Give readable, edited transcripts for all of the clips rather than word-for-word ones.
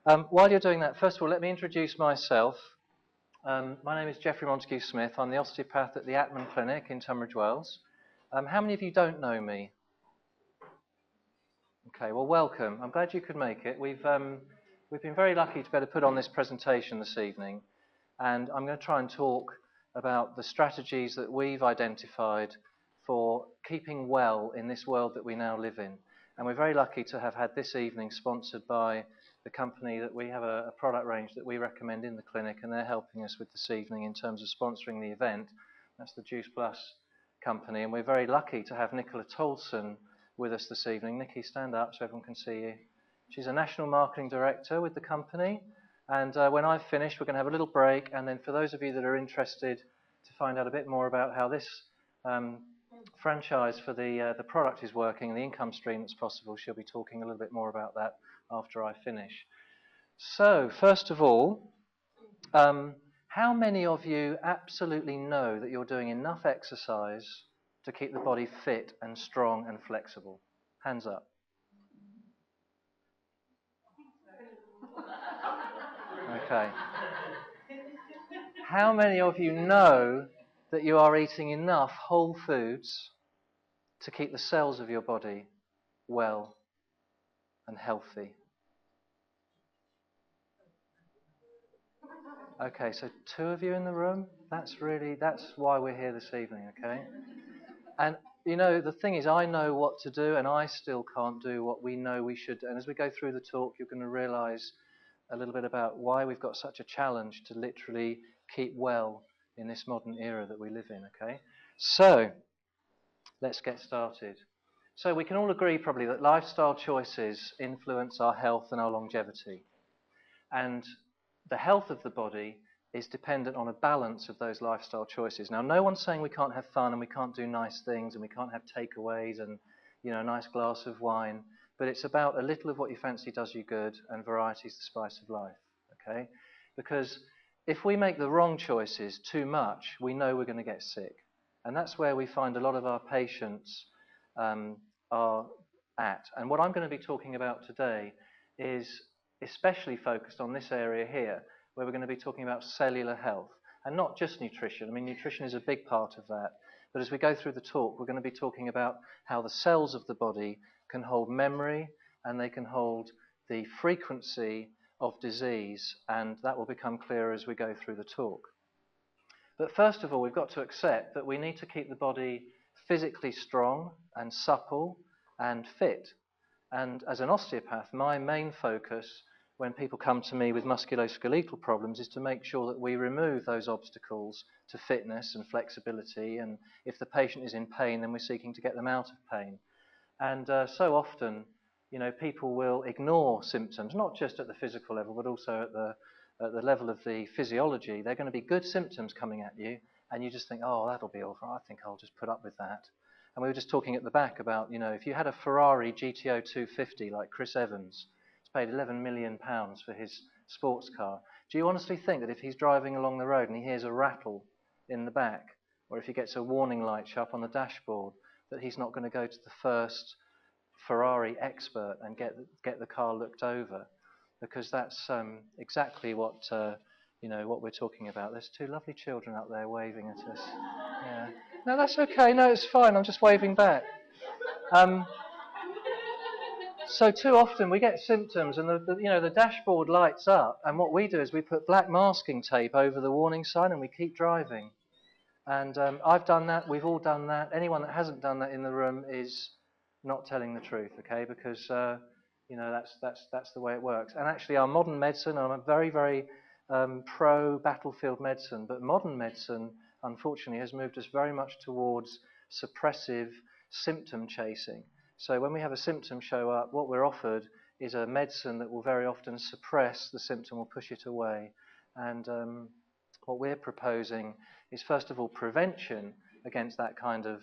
While you're doing that, first of all, let me introduce myself. My name is Geoffrey Montague-Smith. I'm the osteopath at the Atman Clinic in Tunbridge Wells. How many of you don't know me? Okay, well, welcome. I'm glad you could make it. We've been very lucky to be able to put on this presentation this evening, and I'm going to try and talk about the strategies that we've identified for keeping well in this world that we now live in. And we're very lucky to have had this evening sponsored by the company that we have a product range that we recommend in the clinic, and they're helping us with this evening in terms of sponsoring the event. That's the Juice Plus company, and we're very lucky to have Nicola Tolson with us this evening. Nikki, stand up so everyone can see you. She's a national marketing director with the company, and when I've finished, we're going to have a little break, and then for those of you that are interested to find out a bit more about how this franchise for the product is working and the income stream that's possible, she'll be talking a little bit more about that after I finish. So, first of all, how many of you absolutely know that you're doing enough exercise to keep the body fit and strong and flexible? Hands up. Okay. How many of you know that you are eating enough whole foods to keep the cells of your body well and healthy? Okay, so 2 of you in the room. That's why we're here this evening, okay? And you know, the thing is, I know what to do, and I still can't do what we know we should do. And as we go through the talk, you're going to realize a little bit about why we've got such a challenge to literally keep well in this modern era that we live in, okay? So, let's get started. So we can all agree probably that lifestyle choices influence our health and our longevity. And the health of the body is dependent on a balance of those lifestyle choices. Now, no one's saying we can't have fun and we can't do nice things and we can't have takeaways and, you know, a nice glass of wine, but it's about a little of what you fancy does you good, and variety is the spice of life, okay? Because if we make the wrong choices too much, we know we're going to get sick. And that's where we find a lot of our patients are at. And what I'm going to be talking about today is especially focused on this area here, where we're going to be talking about cellular health, and not just nutrition. I mean, nutrition is a big part of that, but as we go through the talk, we're going to be talking about how the cells of the body can hold memory, and they can hold the frequency of disease, and that will become clearer as we go through the talk. But first of all, we've got to accept that we need to keep the body physically strong and supple and fit. And as an osteopath, my main focus when people come to me with musculoskeletal problems is to make sure that we remove those obstacles to fitness and flexibility. And if the patient is in pain, then we're seeking to get them out of pain. And so often, you know, people will ignore symptoms, not just at the physical level, but also at the level of the physiology. They're going to be good symptoms coming at you, and you just think, oh, that'll be all right. I think I'll just put up with that. And we were just talking at the back about, you know, if you had a Ferrari GTO 250 like Chris Evans, he's paid £11 million for his sports car. Do you honestly think that if he's driving along the road and he hears a rattle in the back, or if he gets a warning light show up on the dashboard, that he's not going to go to the first Ferrari expert and get the car looked over? Because that's exactly what you know, what we're talking about. There's 2 lovely children up there waving at us. Yeah. No, that's okay. No, it's fine. I'm just waving back. So too often we get symptoms, and the dashboard lights up, and what we do is we put black masking tape over the warning sign, and we keep driving. And I've done that. We've all done that. Anyone that hasn't done that in the room is not telling the truth, okay? Because you know, that's the way it works. And actually, our modern medicine, I'm very, very pro battlefield medicine, but modern medicine, unfortunately, has moved us very much towards suppressive symptom chasing. So when we have a symptom show up, what we're offered is a medicine that will very often suppress the symptom or push it away. And what we're proposing is, first of all, prevention against that kind of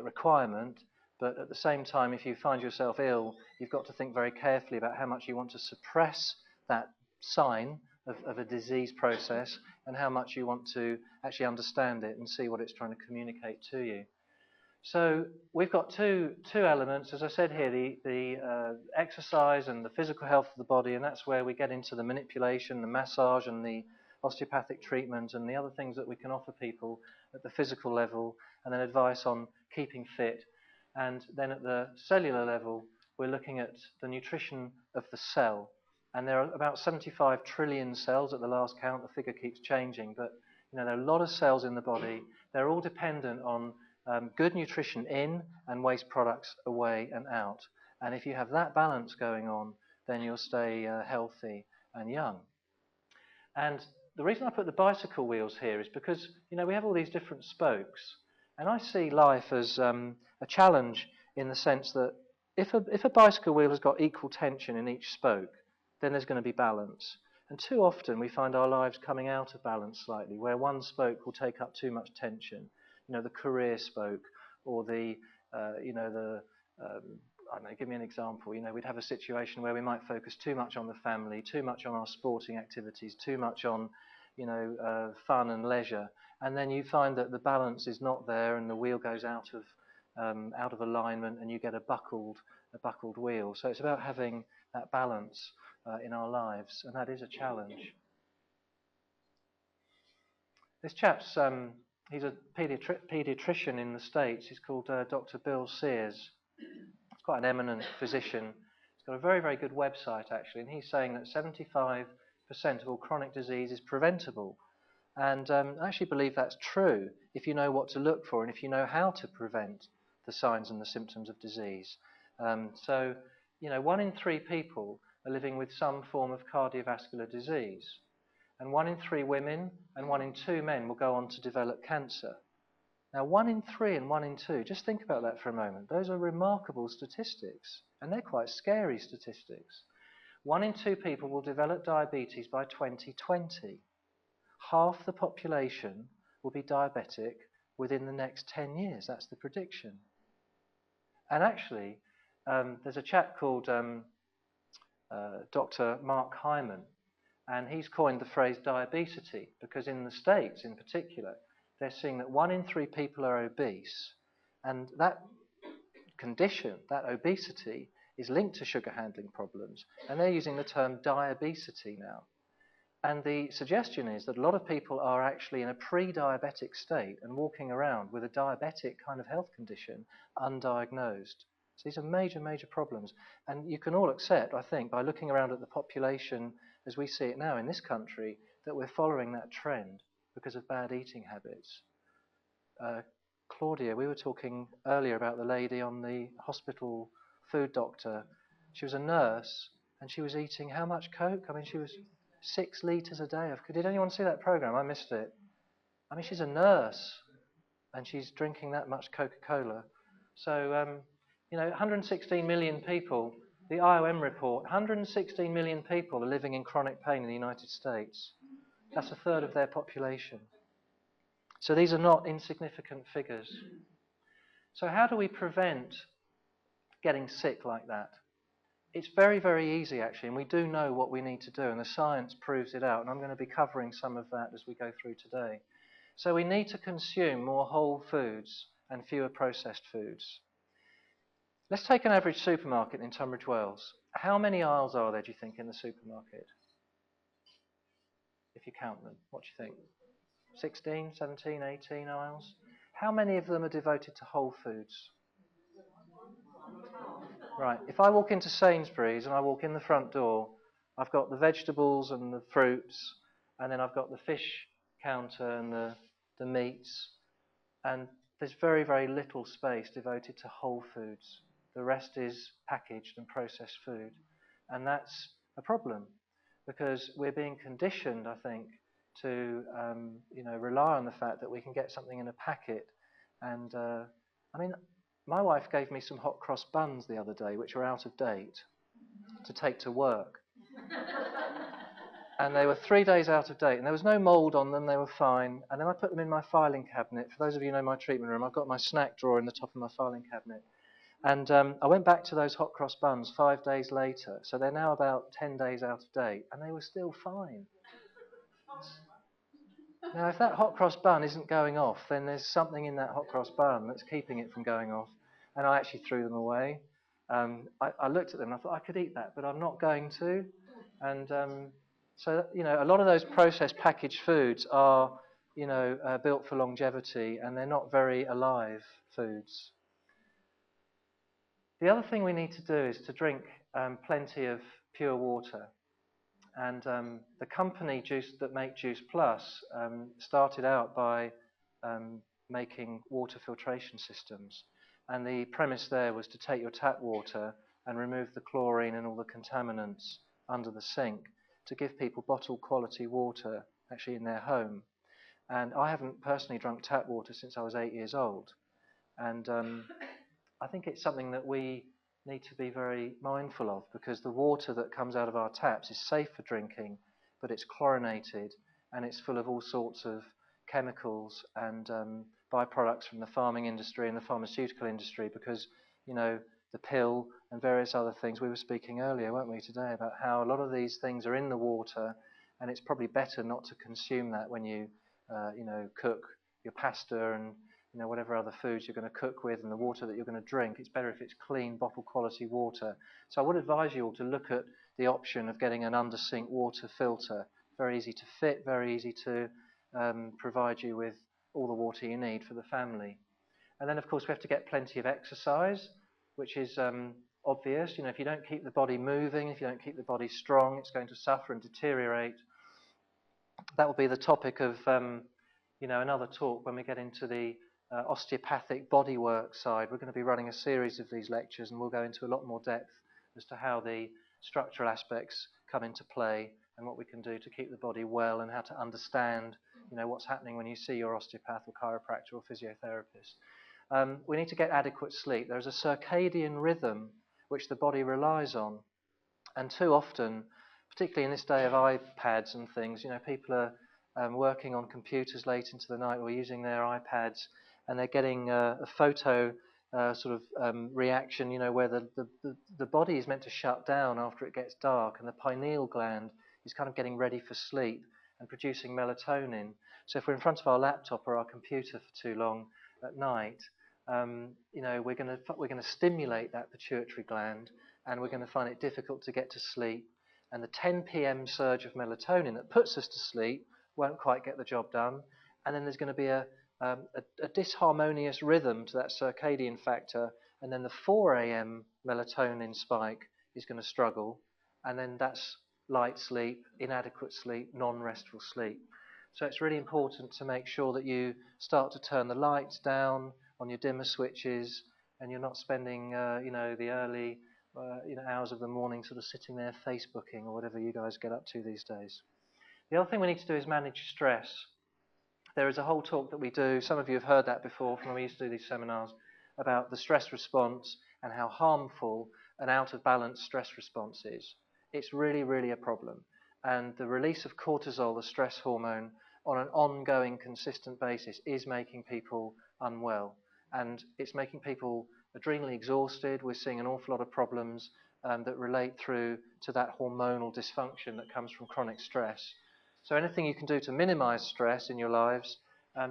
requirement. But at the same time, if you find yourself ill, you've got to think very carefully about how much you want to suppress that sign of a disease process, and how much you want to actually understand it and see what it's trying to communicate to you. So we've got two elements, as I said here, the exercise and the physical health of the body, and that's where we get into the manipulation, the massage, and the osteopathic treatment, and the other things that we can offer people at the physical level, and then advice on keeping fit. And then at the cellular level, we're looking at the nutrition of the cell. And there are about 75 trillion cells at the last count. The figure keeps changing, but there are a lot of cells in the body. They're all dependent on good nutrition in and waste products away and out. And if you have that balance going on, then you'll stay healthy and young. And the reason I put the bicycle wheels here is because, we have all these different spokes. And I see life as a challenge in the sense that if a bicycle wheel has got equal tension in each spoke, then there's going to be balance. And too often we find our lives coming out of balance slightly, where one spoke will take up too much tension. The career spoke, or I don't know, give me an example. We'd have a situation where we might focus too much on the family, too much on our sporting activities, too much on, fun and leisure. And then you find that the balance is not there and the wheel goes out of alignment and you get a buckled wheel. So it's about having that balance in our lives, and that is a challenge. This chap's he's a paediatrician in the States. He's called Dr. Bill Sears. He's quite an eminent physician. He's got a very, very good website, actually, and he's saying that 75% of all chronic disease is preventable. And I actually believe that's true if you know what to look for and if you know how to prevent the signs and the symptoms of disease. So, 1 in 3 people are living with some form of cardiovascular disease. And 1 in 3 women and 1 in 2 men will go on to develop cancer. Now, 1 in 3 and 1 in 2, just think about that for a moment. Those are remarkable statistics, and they're quite scary statistics. 1 in 2 people will develop diabetes by 2020. Half the population will be diabetic within the next 10 years. That's the prediction. And actually, there's a chap called Dr. Mark Hyman, and he's coined the phrase diabesity because in the States in particular, they're seeing that 1 in 3 people are obese, and that condition, that obesity, is linked to sugar handling problems, and they're using the term diabesity now. And the suggestion is that a lot of people are actually in a pre-diabetic state and walking around with a diabetic kind of health condition undiagnosed. So these are major, major problems. And you can all accept, I think, by looking around at the population as we see it now in this country, that we're following that trend because of bad eating habits. Claudia, we were talking earlier about the lady on the hospital food doctor. She was a nurse and she was eating how much Coke? I mean, she was 6 litres a day. Did anyone see that program? I missed it. I mean, she's a nurse and she's drinking that much Coca-Cola. So, 116 million people, the IOM report, 116 million people are living in chronic pain in the United States. That's a third of their population. So these are not insignificant figures. So how do we prevent getting sick like that? It's very, very easy, actually, and we do know what we need to do, and the science proves it out, and I'm going to be covering some of that as we go through today. So we need to consume more whole foods and fewer processed foods. Let's take an average supermarket in Tunbridge Wells. How many aisles are there, do you think, in the supermarket? If you count them, what do you think? 16, 17, 18 aisles? How many of them are devoted to whole foods? Right, if I walk into Sainsbury's and I walk in the front door, I've got the vegetables and the fruits, and then I've got the fish counter and the meats, and there's very, very little space devoted to whole foods. The rest is packaged and processed food, and that's a problem because we're being conditioned, I think, to rely on the fact that we can get something in a packet. And I mean, my wife gave me some hot cross buns the other day, which were out of date, to take to work. And they were 3 days out of date, and there was no mould on them, they were fine. And then I put them in my filing cabinet. For those of you who know my treatment room, I've got my snack drawer in the top of my filing cabinet. And I went back to those hot cross buns 5 days later, so they're now about 10 days out of date, and they were still fine. Now, if that hot cross bun isn't going off, then there's something in that hot cross bun that's keeping it from going off. And I actually threw them away. I looked at them and I thought I could eat that, but I'm not going to. And so, a lot of those processed packaged foods are, built for longevity, and they're not very alive foods. The other thing we need to do is to drink plenty of pure water. And the company that make Juice Plus started out by making water filtration systems. And the premise there was to take your tap water and remove the chlorine and all the contaminants under the sink to give people bottled quality water actually in their home. And I haven't personally drunk tap water since I was 8 years old. And I think it's something that we need to be very mindful of, because the water that comes out of our taps is safe for drinking, but it's chlorinated and it's full of all sorts of chemicals and byproducts from the farming industry and the pharmaceutical industry, because, the pill and various other things. We were speaking earlier, weren't we, today, about how a lot of these things are in the water, and it's probably better not to consume that when you, cook your pasta and whatever other foods you're going to cook with, and the water that you're going to drink. It's better if it's clean, bottle quality water. So I would advise you all to look at the option of getting an under sink water filter. Very easy to fit, very easy to provide you with all the water you need for the family. And then, of course, we have to get plenty of exercise, which is obvious. If you don't keep the body moving, if you don't keep the body strong, it's going to suffer and deteriorate. That will be the topic of another talk when we get into the osteopathic bodywork side. We're going to be running a series of these lectures, and we'll go into a lot more depth as to how the structural aspects come into play and what we can do to keep the body well, and how to understand what's happening when you see your osteopath or chiropractor or physiotherapist. We need to get adequate sleep. There's a circadian rhythm which the body relies on, and too often, particularly in this day of iPads and things, people are working on computers late into the night or using their iPads, and they're getting a photo reaction, where the body is meant to shut down after it gets dark, and the pineal gland is kind of getting ready for sleep and producing melatonin. So if we're in front of our laptop or our computer for too long at night, we're going to stimulate that pituitary gland, and we're going to find it difficult to get to sleep. And the 10 p.m. surge of melatonin that puts us to sleep won't quite get the job done. And then there's going to be a disharmonious rhythm to that circadian factor, and then the 4 a.m. melatonin spike is going to struggle, and then that's light sleep, inadequate sleep, non-restful sleep. So it's really important to make sure that you start to turn the lights down on your dimmer switches, and you're not spending the early hours of the morning sort of sitting there Facebooking or whatever you guys get up to these days. The other thing we need to do is manage stress. There is a whole talk that we do, some of you have heard that before from when we used to do these seminars, about the stress response and how harmful an out of balance stress response is. It's really, really a problem. And the release of cortisol, the stress hormone, on an ongoing, consistent basis is making people unwell. And it's making people adrenally exhausted. We're seeing an awful lot of problems that relate through to that hormonal dysfunction that comes from chronic stress. So anything you can do to minimize stress in your lives,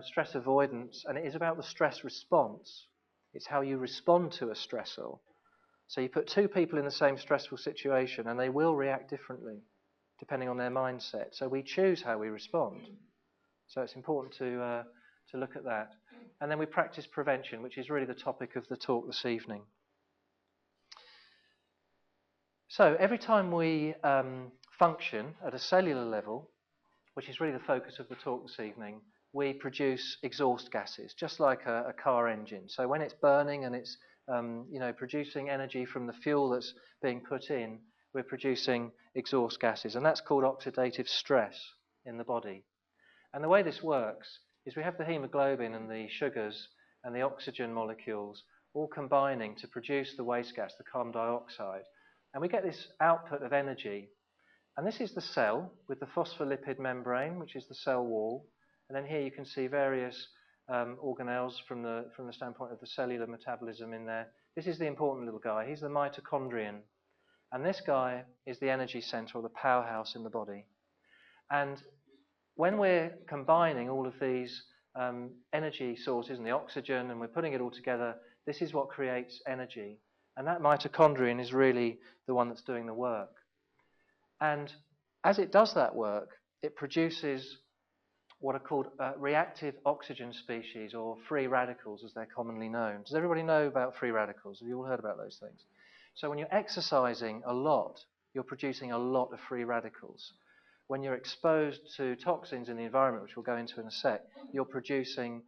stress avoidance, and it is about the stress response. It's how you respond to a stressor. So you put two people in the same stressful situation, and they will react differently depending on their mindset. So we choose how we respond. So it's important to look at that. And then we practice prevention, which is really the topic of the talk this evening. So every time we function at a cellular level, which is really the focus of the talk this evening, we produce exhaust gases, just like a car engine. So when it's burning and it's producing energy from the fuel that's being put in, we're producing exhaust gases, and that's called oxidative stress in the body. And the way this works is we have the hemoglobin and the sugars and the oxygen molecules all combining to produce the waste gas, the carbon dioxide, and we get this output of energy. And this is the cell with the phospholipid membrane, which is the cell wall. And then here you can see various organelles from the standpoint of the cellular metabolism in there. This is the important little guy. He's the mitochondrion. And this guy is the energy center, or the powerhouse in the body. And when we're combining all of these energy sources and the oxygen and we're putting it all together, this is what creates energy. And that mitochondrion is really the one that's doing the work. And as it does that work, it produces what are called reactive oxygen species, or free radicals as they're commonly known. Does everybody know about free radicals? Have you all heard about those things? So when you're exercising a lot, you're producing a lot of free radicals. When you're exposed to toxins in the environment, which we'll go into in a sec, you're producing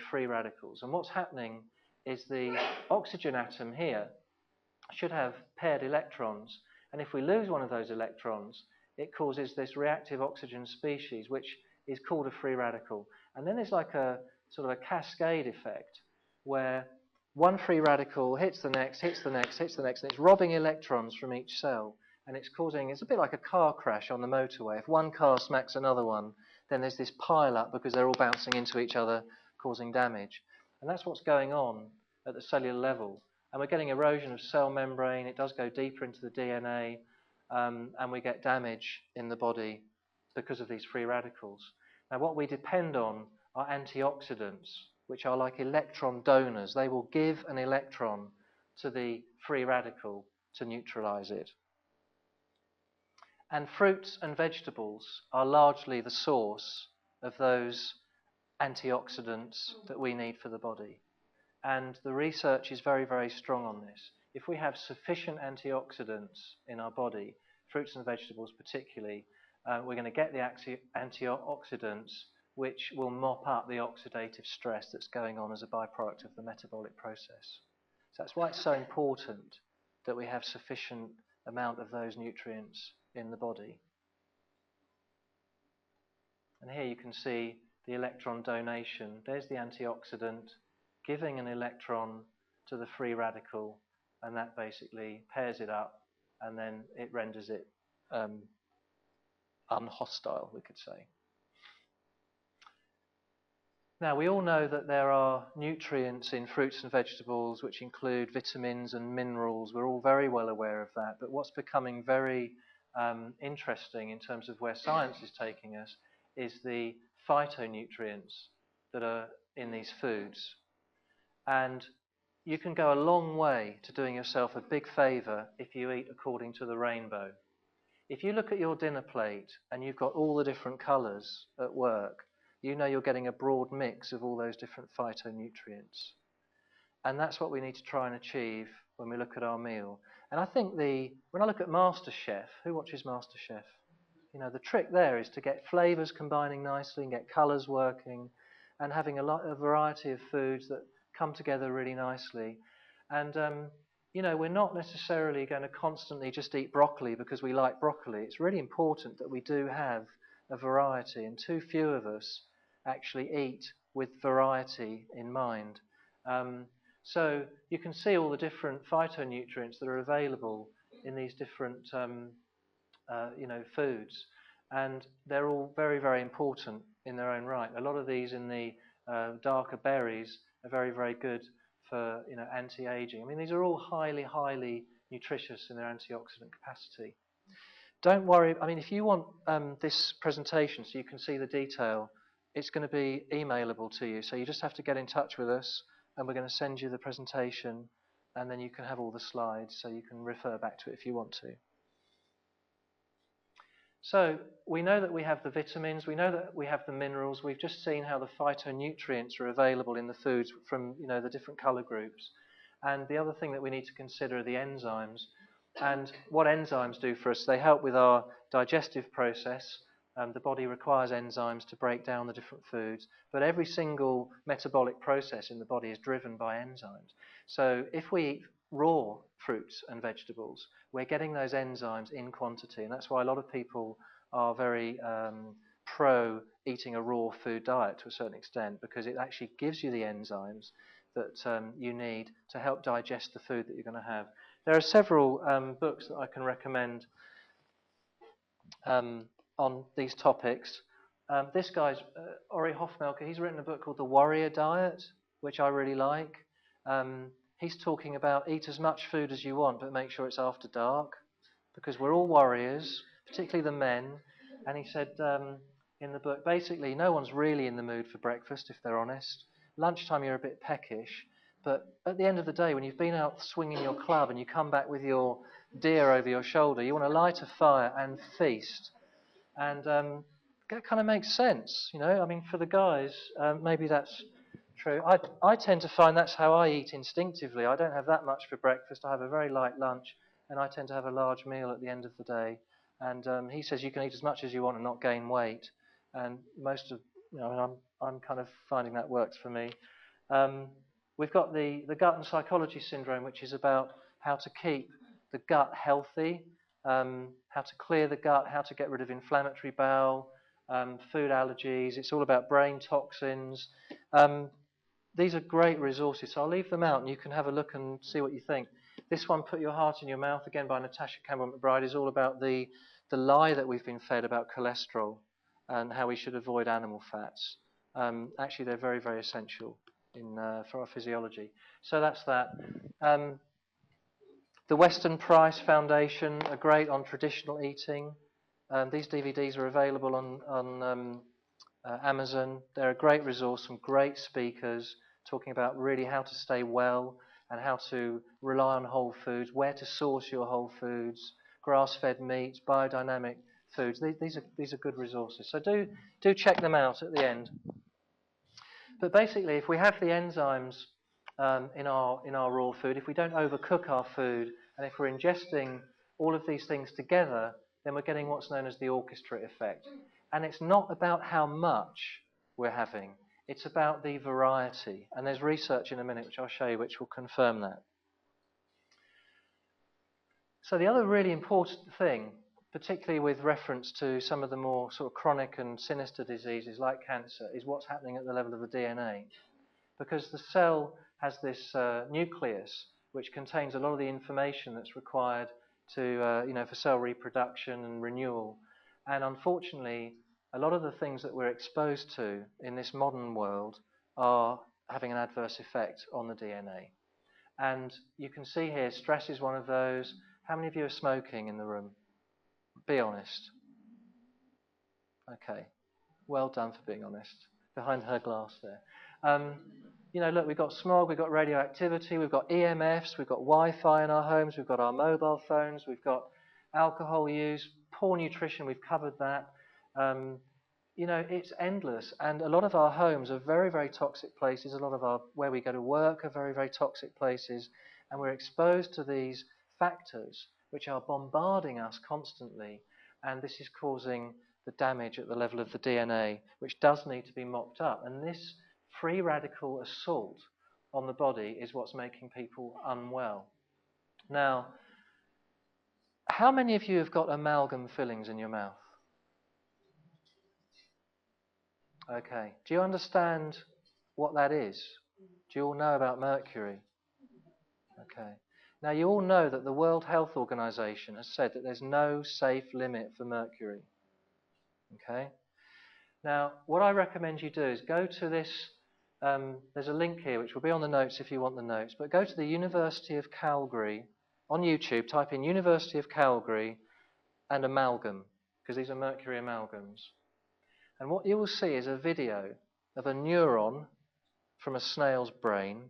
free radicals. And what's happening is the oxygen atom here should have paired electrons. And if we lose one of those electrons, it causes this reactive oxygen species, which is called a free radical. And then there's like a sort of a cascade effect where one free radical hits the next, hits the next, hits the next, and it's robbing electrons from each cell. And it's a bit like a car crash on the motorway. If one car smacks another one, then there's this pile up because they're all bouncing into each other, causing damage. And that's what's going on at the cellular level. And we're getting erosion of cell membrane. It does go deeper into the DNA, and we get damage in the body because of these free radicals. Now, what we depend on are antioxidants, which are like electron donors. They will give an electron to the free radical to neutralize it. And fruits and vegetables are largely the source of those antioxidants that we need for the body. And the research is very, very strong on this. If we have sufficient antioxidants in our body, fruits and vegetables particularly, we're going to get the antioxidants which will mop up the oxidative stress that's going on as a byproduct of the metabolic process. So that's why it's so important that we have sufficient amount of those nutrients in the body. And here you can see the electron donation. There's the antioxidant giving an electron to the free radical, and that basically pairs it up, and then it renders it unhostile, we could say. Now, we all know that there are nutrients in fruits and vegetables which include vitamins and minerals. We're all very well aware of that. But what's becoming very interesting in terms of where science is taking us is the phytonutrients that are in these foods. And you can go a long way to doing yourself a big favour if you eat according to the rainbow. If you look at your dinner plate and you've got all the different colours at work, you know you're getting a broad mix of all those different phytonutrients. And that's what we need to try and achieve when we look at our meal. And I think when I look at MasterChef, who watches MasterChef? You know, the trick there is to get flavours combining nicely and get colours working and having a variety of foods that come together really nicely. And we're not necessarily going to constantly just eat broccoli because we like broccoli. It's really important that we do have a variety, and too few of us actually eat with variety in mind. So you can see all the different phytonutrients that are available in these different foods, and they're all very, very important in their own right. A lot of these in the darker berries are very, very good for anti-aging. I mean, these are all highly, highly nutritious in their antioxidant capacity. Don't worry. I mean, if you want this presentation so you can see the detail, it's going to be emailable to you. So you just have to get in touch with us, and we're going to send you the presentation, and then you can have all the slides so you can refer back to it if you want to. So we know that we have the vitamins, we know that we have the minerals. We've just seen how the phytonutrients are available in the foods from the different colour groups. And the other thing that we need to consider are the enzymes. And what enzymes do for us, they help with our digestive process. The body requires enzymes to break down the different foods. But every single metabolic process in the body is driven by enzymes. So if we eat raw fruits and vegetables, we're getting those enzymes in quantity, and that's why a lot of people are very pro eating a raw food diet to a certain extent, because it actually gives you the enzymes that you need to help digest the food that you're going to have. There are several books that I can recommend on these topics. This guy's Ori Hofmelker. He's written a book called The Warrior Diet, which I really like. He's talking about eat as much food as you want, but make sure it's after dark, because we're all warriors, particularly the men. And he said, in the book. Basically, no one's really in the mood for breakfast, if they're honest. Lunchtime, you're a bit peckish. But at the end of the day, when you've been out swinging your club and you come back with your deer over your shoulder, you want to light a fire and feast. And that kind of makes sense, you know. I mean, for the guys, maybe that's true. I tend to find that's how I eat instinctively. I don't have that much for breakfast. I have a very light lunch, and I tend to have a large meal at the end of the day. And he says you can eat as much as you want and not gain weight. And most of, you know, I'm kind of finding that works for me. We've got the gut and psychology syndrome, which is about how to keep the gut healthy, how to clear the gut, how to get rid of inflammatory bowel, food allergies. It's all about brain toxins. These are great resources, so I'll leave them out and you can have a look and see what you think. This one, Put Your Heart in Your Mouth, again by Natasha Campbell-McBride, is all about the lie that we've been fed about cholesterol and how we should avoid animal fats. Actually, they're very, very essential for our physiology. So that's that. The Weston Price Foundation are great on traditional eating. These DVDs are available on Amazon. They're a great resource, some great speakers talking about really how to stay well and how to rely on whole foods, where to source your whole foods, grass-fed meats, biodynamic foods. These are good resources. So do check them out at the end. But basically, if we have the enzymes in our raw food, if we don't overcook our food, and if we're ingesting all of these things together, then we're getting what's known as the orchestra effect. And it's not about how much we're having, it's about the variety. And there's research in a minute, which I'll show you, which will confirm that. So the other really important thing, particularly with reference to some of the more sort of chronic and sinister diseases like cancer, is what's happening at the level of the DNA. Because the cell has this nucleus which contains a lot of the information that's required to, for cell reproduction and renewal. And unfortunately, a lot of the things that we're exposed to in this modern world are having an adverse effect on the DNA. And you can see here, stress is one of those. How many of you are smoking in the room? Be honest. Okay. Well done for being honest. Behind her glass there. Look, we've got smog, we've got radioactivity, we've got EMFs, we've got Wi-Fi in our homes, we've got our mobile phones, we've got alcohol use, poor nutrition, we've covered that. It's endless. And a lot of our homes are very, very toxic places. A lot of where we go to work are very, very toxic places. And we're exposed to these factors which are bombarding us constantly. And this is causing the damage at the level of the DNA, which does need to be mopped up. And this free radical assault on the body is what's making people unwell. Now, how many of you have got amalgam fillings in your mouth? Okay. Do you understand what that is? Do you all know about mercury? Okay. Now, you all know that the World Health Organization has said that there's no safe limit for mercury. Okay. Now, what I recommend you do is go to this. There's a link here which will be on the notes if you want the notes. But go to the University of Calgary on YouTube. Type in University of Calgary and amalgam, because these are mercury amalgams. And what you will see is a video of a neuron from a snail's brain.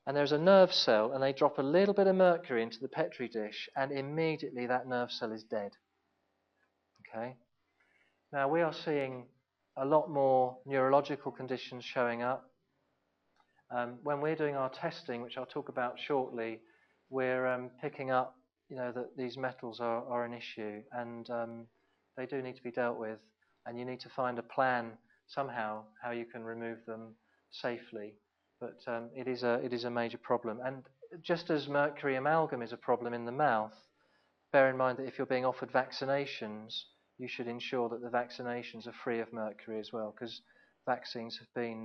And there's a nerve cell, and they drop a little bit of mercury into the Petri dish, and immediately that nerve cell is dead. Okay? Now, we are seeing a lot more neurological conditions showing up. When we're doing our testing, which I'll talk about shortly, we're picking up, that these metals are an issue, and they do need to be dealt with. And you need to find a plan somehow how you can remove them safely. But it is a major problem. And just as mercury amalgam is a problem in the mouth, bear in mind that if you're being offered vaccinations, you should ensure that the vaccinations are free of mercury as well, because vaccines have been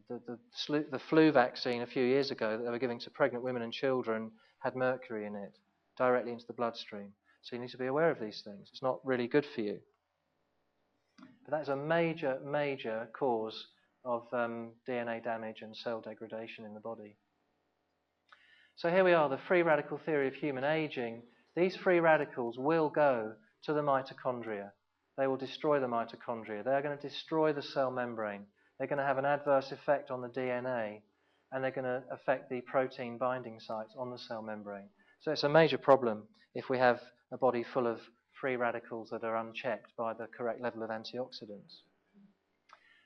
the flu vaccine a few years ago that they were giving to pregnant women and children had mercury in it directly into the bloodstream. So you need to be aware of these things. It's not really good for you. But that is a major, major cause of DNA damage and cell degradation in the body. So here we are, the free radical theory of human aging. These free radicals will go to the mitochondria. they will destroy the mitochondria. They are going to destroy the cell membrane. They're going to have an adverse effect on the DNA, and they're going to affect the protein binding sites on the cell membrane. So it's a major problem if we have a body full of free radicals that are unchecked by the correct level of antioxidants.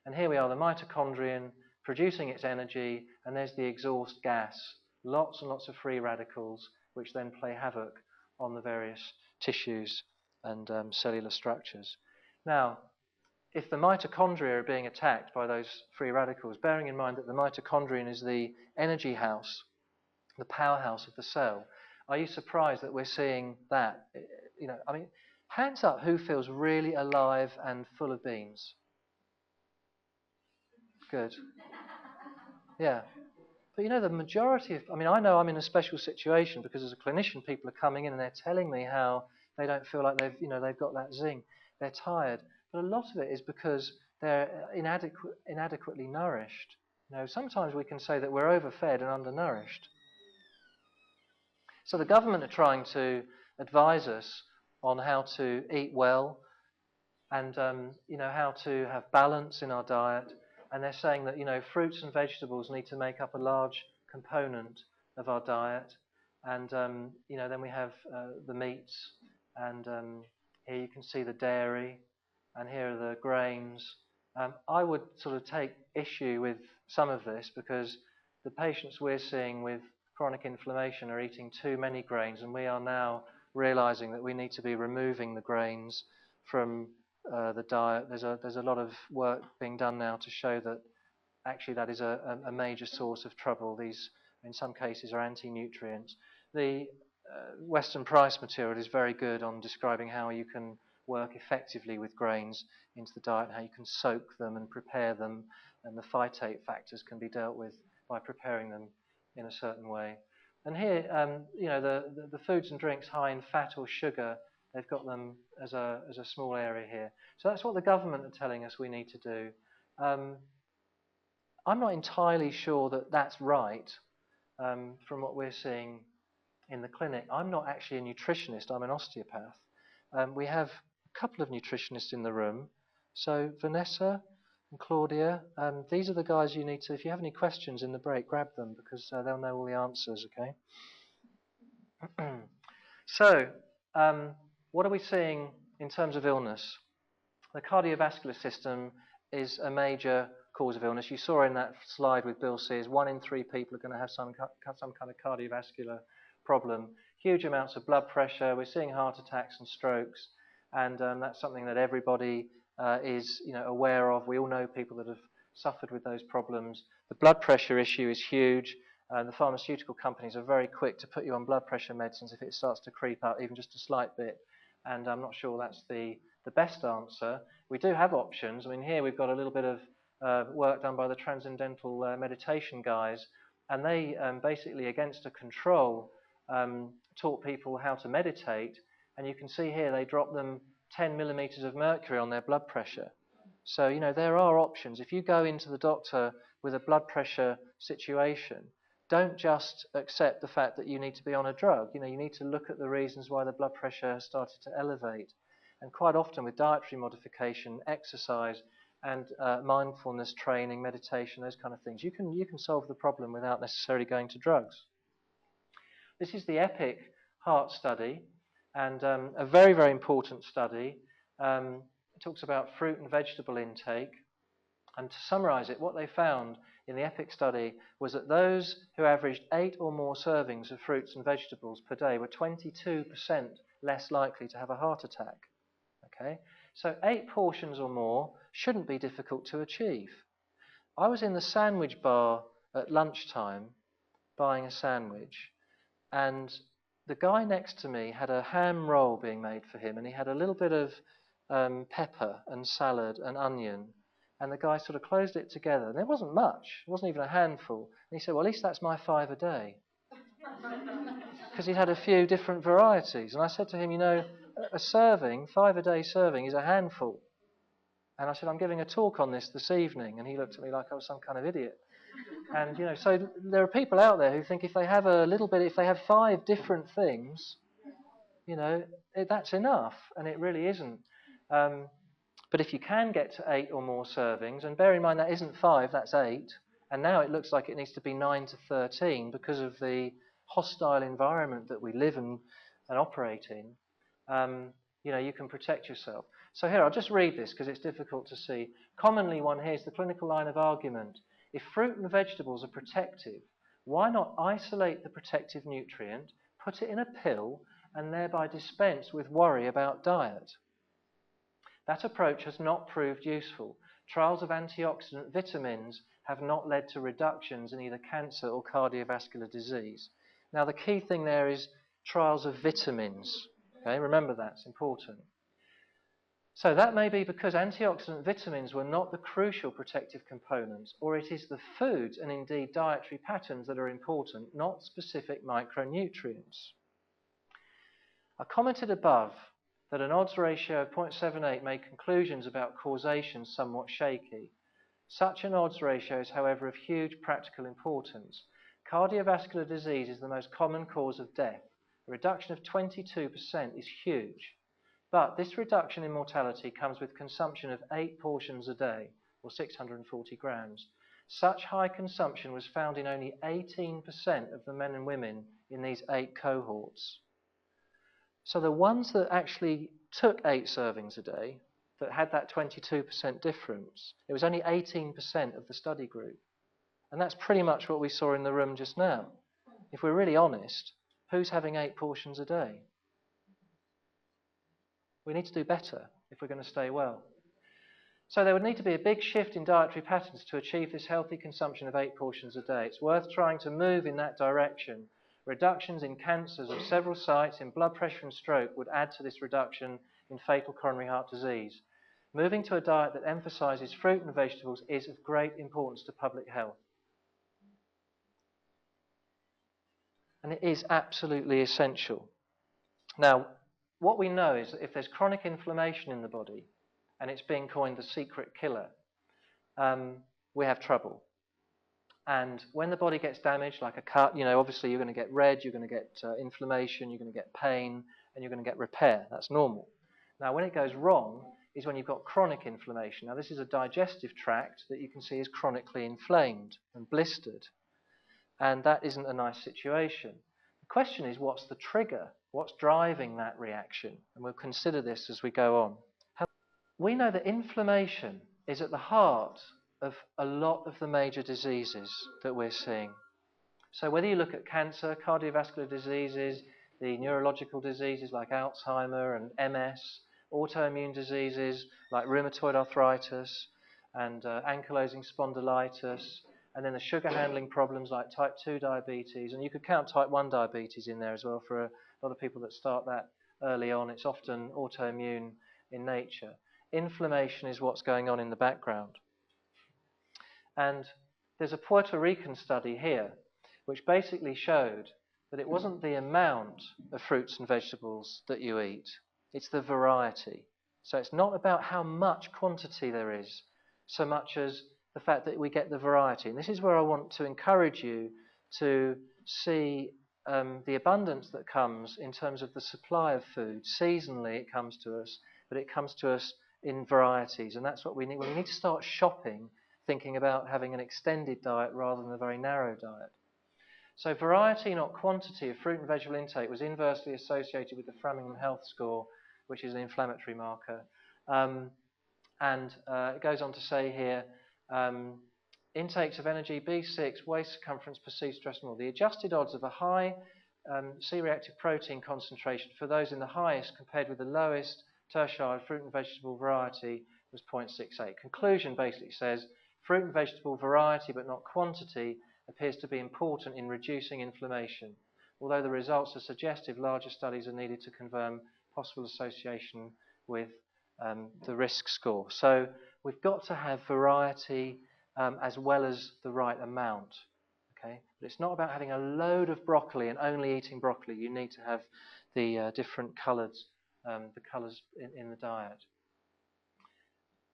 And here we are, the mitochondrion producing its energy, and there's the exhaust gas. Lots and lots of free radicals, which then play havoc on the various tissues and cellular structures. Now, if the mitochondria are being attacked by those free radicals, bearing in mind that the mitochondrion is the energy house, the powerhouse of the cell, are you surprised that we're seeing that? I mean, hands up who feels really alive and full of beans? Good. Yeah. But the majority of, I know I'm in a special situation because as a clinician, people are coming in and they're telling me how they don't feel like they've got that zing. They're tired. But a lot of it is because they're inadequately nourished. Sometimes we can say that we're overfed and undernourished. So the government are trying to advise us on how to eat well and how to have balance in our diet. And they're saying that fruits and vegetables need to make up a large component of our diet. And then we have the meats, and here you can see the dairy, and here are the grains. I would sort of take issue with some of this because the patients we're seeing with chronic inflammation are eating too many grains, and we are now realizing that we need to be removing the grains from the diet. There's a lot of work being done now to show that actually that is a major source of trouble. These, in some cases, are anti-nutrients. The Western Price material is very good on describing how you can work effectively with grains into the diet, how you can soak them and prepare them, and the phytate factors can be dealt with by preparing them in a certain way. And here, the foods and drinks high in fat or sugar, they've got them as a small area here. So that's what the government are telling us we need to do. I'm not entirely sure that that's right from what we're seeing in the clinic. I'm not actually a nutritionist, I'm an osteopath. We have a couple of nutritionists in the room. So Vanessa and Claudia, these are the guys you need to, if you have any questions in the break, grab them because they'll know all the answers, okay? So, what are we seeing in terms of illness? The cardiovascular system is a major cause of illness. You saw in that slide with Bill Sears, 1 in 3 people are going to have some kind of cardiovascular problem. Huge amounts of blood pressure. We're seeing heart attacks and strokes, and that's something that everybody is aware of. We all know people that have suffered with those problems. The blood pressure issue is huge. The pharmaceutical companies are very quick to put you on blood pressure medicines if it starts to creep up even just a slight bit, and I'm not sure that's the best answer. We do have options. Here we've got a little bit of work done by the Transcendental Meditation guys, and they basically, against a control, taught people how to meditate, and you can see here they drop them 10 millimeters of mercury on their blood pressure. So, there are options. If you go into the doctor with a blood pressure situation, don't just accept the fact that you need to be on a drug. You need to look at the reasons why the blood pressure has started to elevate. And quite often with dietary modification, exercise, and mindfulness training, meditation, those kind of things, you can solve the problem without necessarily going to drugs. This is the EPIC heart study, and a very, very important study. It talks about fruit and vegetable intake. And to summarize it, what they found in the EPIC study was that those who averaged 8 or more servings of fruits and vegetables per day were 22% less likely to have a heart attack. Okay? So 8 portions or more shouldn't be difficult to achieve. I was in the sandwich bar at lunchtime buying a sandwich, and the guy next to me had a ham roll being made for him, and he had a little bit of pepper and salad and onion, and the guy sort of closed it together, and there wasn't much, it wasn't even a handful, and he said, well, at least that's my 5 a day, because he had a few different varieties. And I said to him, a serving, 5 a day serving, is a handful. And I said, I'm giving a talk on this evening, and he looked at me like I was some kind of idiot. And so there are people out there who think if they have a little bit, if they have 5 different things, that's enough, and it really isn't. But if you can get to 8 or more servings, and bear in mind that isn't 5, that's 8, and now it looks like it needs to be 9 to 13 because of the hostile environment that we live in and operate in, you can protect yourself. So here, I'll just read this because it's difficult to see. Commonly one hears the clinical line of argument: if fruit and vegetables are protective, why not isolate the protective nutrient, put it in a pill, and thereby dispense with worry about diet? That approach has not proved useful. Trials of antioxidant vitamins have not led to reductions in either cancer or cardiovascular disease. Now, the key thing there is trials of vitamins. Okay, remember that, it's important. So that may be because antioxidant vitamins were not the crucial protective components, or it is the foods and indeed dietary patterns that are important, not specific micronutrients. I commented above that an odds ratio of 0.78 made conclusions about causation somewhat shaky. Such an odds ratio is, however, of huge practical importance. Cardiovascular disease is the most common cause of death. A reduction of 22% is huge. But this reduction in mortality comes with consumption of 8 portions a day, or 640 grams. Such high consumption was found in only 18% of the men and women in these 8 cohorts. So the ones that actually took 8 servings a day, that had that 22% difference, it was only 18% of the study group. And that's pretty much what we saw in the room just now. If we're really honest, who's having 8 portions a day? We need to do better if we're going to stay well. So there would need to be a big shift in dietary patterns to achieve this healthy consumption of 8 portions a day. It's worth trying to move in that direction. Reductions in cancers of several sites, in blood pressure and stroke would add to this reduction in fatal coronary heart disease. Moving to a diet that emphasises fruit and vegetables is of great importance to public health. And it is absolutely essential. Now, what we know is that if there's chronic inflammation in the body, and it's being coined the secret killer, we have trouble. And when the body gets damaged, like a cut, obviously you're going to get red, you're going to get inflammation, you're going to get pain, and you're going to get repair. That's normal. Now, when it goes wrong is when you've got chronic inflammation. Now, this is a digestive tract that you can see is chronically inflamed and blistered. And that isn't a nice situation. The question is, what's the trigger? What's driving that reaction? And we'll consider this as we go on. We know that inflammation is at the heart of a lot of the major diseases that we're seeing. So whether you look at cancer, cardiovascular diseases, the neurological diseases like Alzheimer and MS, autoimmune diseases like rheumatoid arthritis and ankylosing spondylitis, and then the sugar handling problems like type 2 diabetes, and you could count type 1 diabetes in there as well for a lot of people that start that early on. It's often autoimmune in nature. Inflammation is what's going on in the background. And there's a Puerto Rican study here which basically showed that it wasn't the amount of fruits and vegetables that you eat, it's the variety. So it's not about how much quantity there is, so much as the fact that we get the variety. And this is where I want to encourage you to see the abundance that comes in terms of the supply of food. Seasonally it comes to us, but it comes to us in varieties, and that's what we need. We need to start shopping, thinking about having an extended diet rather than a very narrow diet. So variety, not quantity, of fruit and vegetable intake was inversely associated with the Framingham Health Score, which is an inflammatory marker. It goes on to say here, intakes of energy, B6, waist circumference, perceived stress more. The adjusted odds of a high C-reactive protein concentration for those in the highest compared with the lowest tertiary fruit and vegetable variety was 0.68. Conclusion basically says fruit and vegetable variety but not quantity appears to be important in reducing inflammation. Although the results are suggestive, larger studies are needed to confirm possible association with the risk score. So we've got to have variety as well as the right amount. Okay? But it's not about having a load of broccoli and only eating broccoli. You need to have the different colours, the colours in the diet.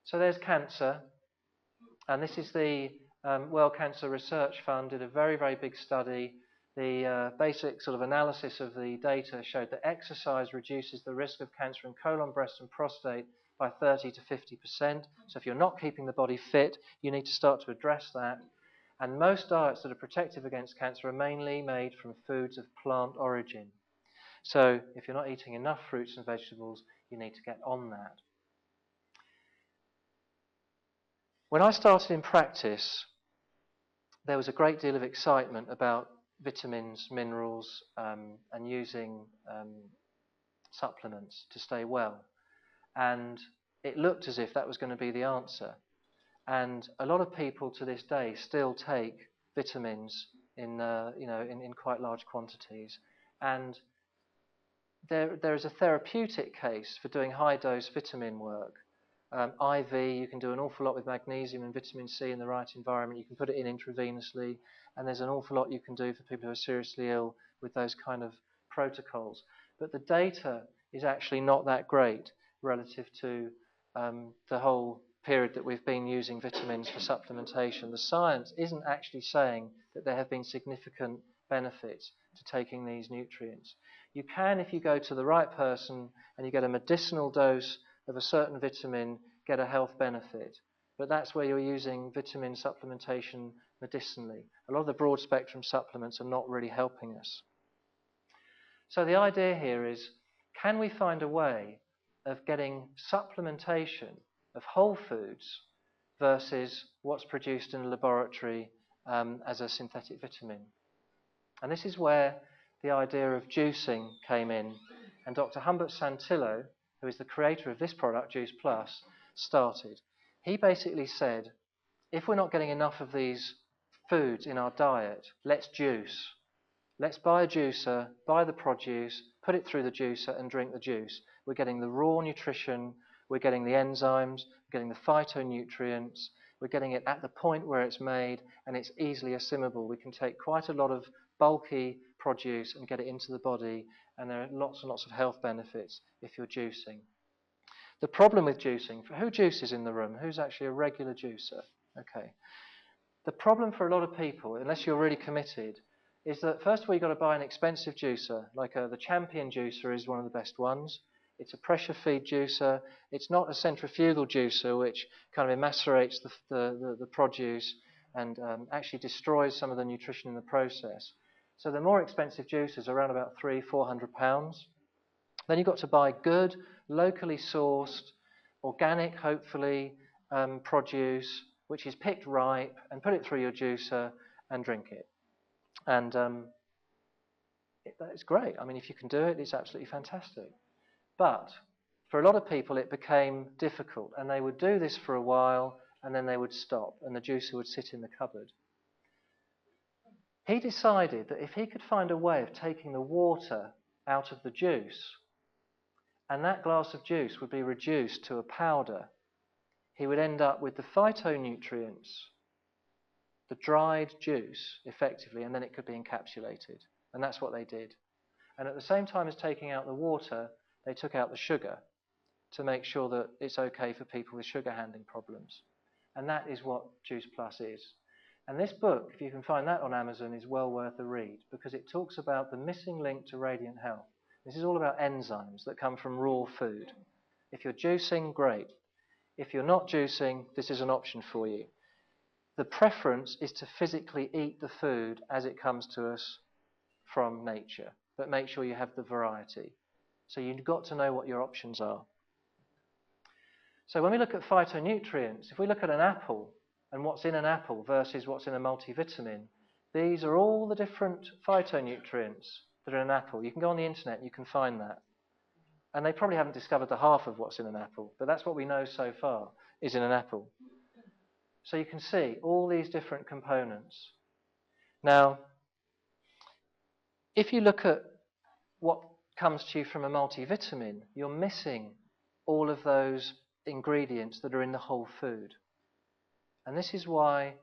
So there's cancer, and this is the World Cancer Research Fund did a very, very big study. The basic sort of analysis of the data showed that exercise reduces the risk of cancer in colon, breast and prostate by 30 to 50%. So if you're not keeping the body fit, you need to start to address that. And most diets that are protective against cancer are mainly made from foods of plant origin. So if you're not eating enough fruits and vegetables, you need to get on that. When I started in practice, there was a great deal of excitement about vitamins, minerals, and using supplements to stay well. And it looked as if that was going to be the answer. And a lot of people to this day still take vitamins in quite large quantities. And there is a therapeutic case for doing high-dose vitamin work. IV, you can do an awful lot with magnesium and vitamin C in the right environment. You can put it in intravenously, and there's an awful lot you can do for people who are seriously ill with those kind of protocols. But the data is actually not that great relative to the whole period that we've been using vitamins for supplementation. The science isn't actually saying that there have been significant benefits to taking these nutrients. You can, if you go to the right person and you get a medicinal dose of a certain vitamin, get a health benefit. But that's where you're using vitamin supplementation medicinally. A lot of the broad spectrum supplements are not really helping us. So the idea here is, can we find a way of getting supplementation of whole foods versus what's produced in a laboratory as a synthetic vitamin? And this is where the idea of juicing came in. And Dr. Humbert Santillo, who is the creator of this product, Juice Plus, started. He basically said, if we're not getting enough of these foods in our diet, let's juice. Let's buy a juicer, buy the produce, put it through the juicer and drink the juice. We're getting the raw nutrition, we're getting the enzymes, we're getting the phytonutrients, we're getting it at the point where it's made, and it's easily assimilable. We can take quite a lot of bulky produce and get it into the body, and there are lots and lots of health benefits if you're juicing. The problem with juicing, who juices in the room? Who's actually a regular juicer? Okay. The problem for a lot of people, unless you're really committed, is that first of all you've got to buy an expensive juicer. Like the Champion juicer is one of the best ones. It's a pressure feed juicer. It's not a centrifugal juicer which kind of emasculates the produce and actually destroys some of the nutrition in the process. So the more expensive juicers are around about £300–400. Then you've got to buy good, locally sourced, organic, hopefully, produce, which is picked ripe, and put it through your juicer and drink it. And it's great. I mean, if you can do it, it's absolutely fantastic. But for a lot of people, it became difficult, and they would do this for a while, and then they would stop, and the juicer would sit in the cupboard. He decided that if he could find a way of taking the water out of the juice, and that glass of juice would be reduced to a powder, he would end up with the phytonutrients, the dried juice, effectively, and then it could be encapsulated. And that's what they did. And at the same time as taking out the water, they took out the sugar to make sure that it's okay for people with sugar handling problems. And that is what Juice Plus is. And this book, if you can find that on Amazon, is well worth a read, because it talks about the missing link to radiant health. This is all about enzymes that come from raw food. If you're juicing, great. If you're not juicing, this is an option for you. The preference is to physically eat the food as it comes to us from nature, but make sure you have the variety. So you've got to know what your options are. So when we look at phytonutrients, if we look at an apple and what's in an apple versus what's in a multivitamin, these are all the different phytonutrients that are in an apple. You can go on the internet and you can find that. And they probably haven't discovered the half of what's in an apple, but that's what we know so far is in an apple. So you can see all these different components. Now, if you look at what comes to you from a multivitamin, you're missing all of those ingredients that are in the whole food. And this is why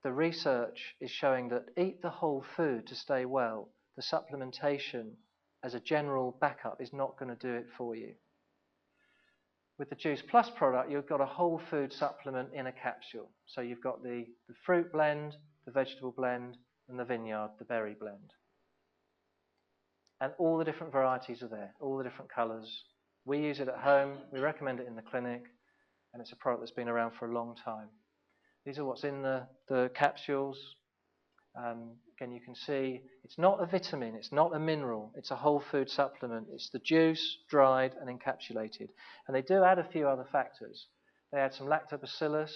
the research is showing that eat the whole food to stay well. The supplementation as a general backup is not going to do it for you. With the Juice Plus product, you've got a whole food supplement in a capsule. So you've got the fruit blend, the vegetable blend, and the vineyard, the berry blend. And all the different varieties are there, all the different colours. We use it at home, we recommend it in the clinic, and it's a product that's been around for a long time. These are what's in the capsules. Again, you can see it's not a vitamin, it's not a mineral, it's a whole food supplement. It's the juice, dried and encapsulated. And they do add a few other factors. They add some lactobacillus,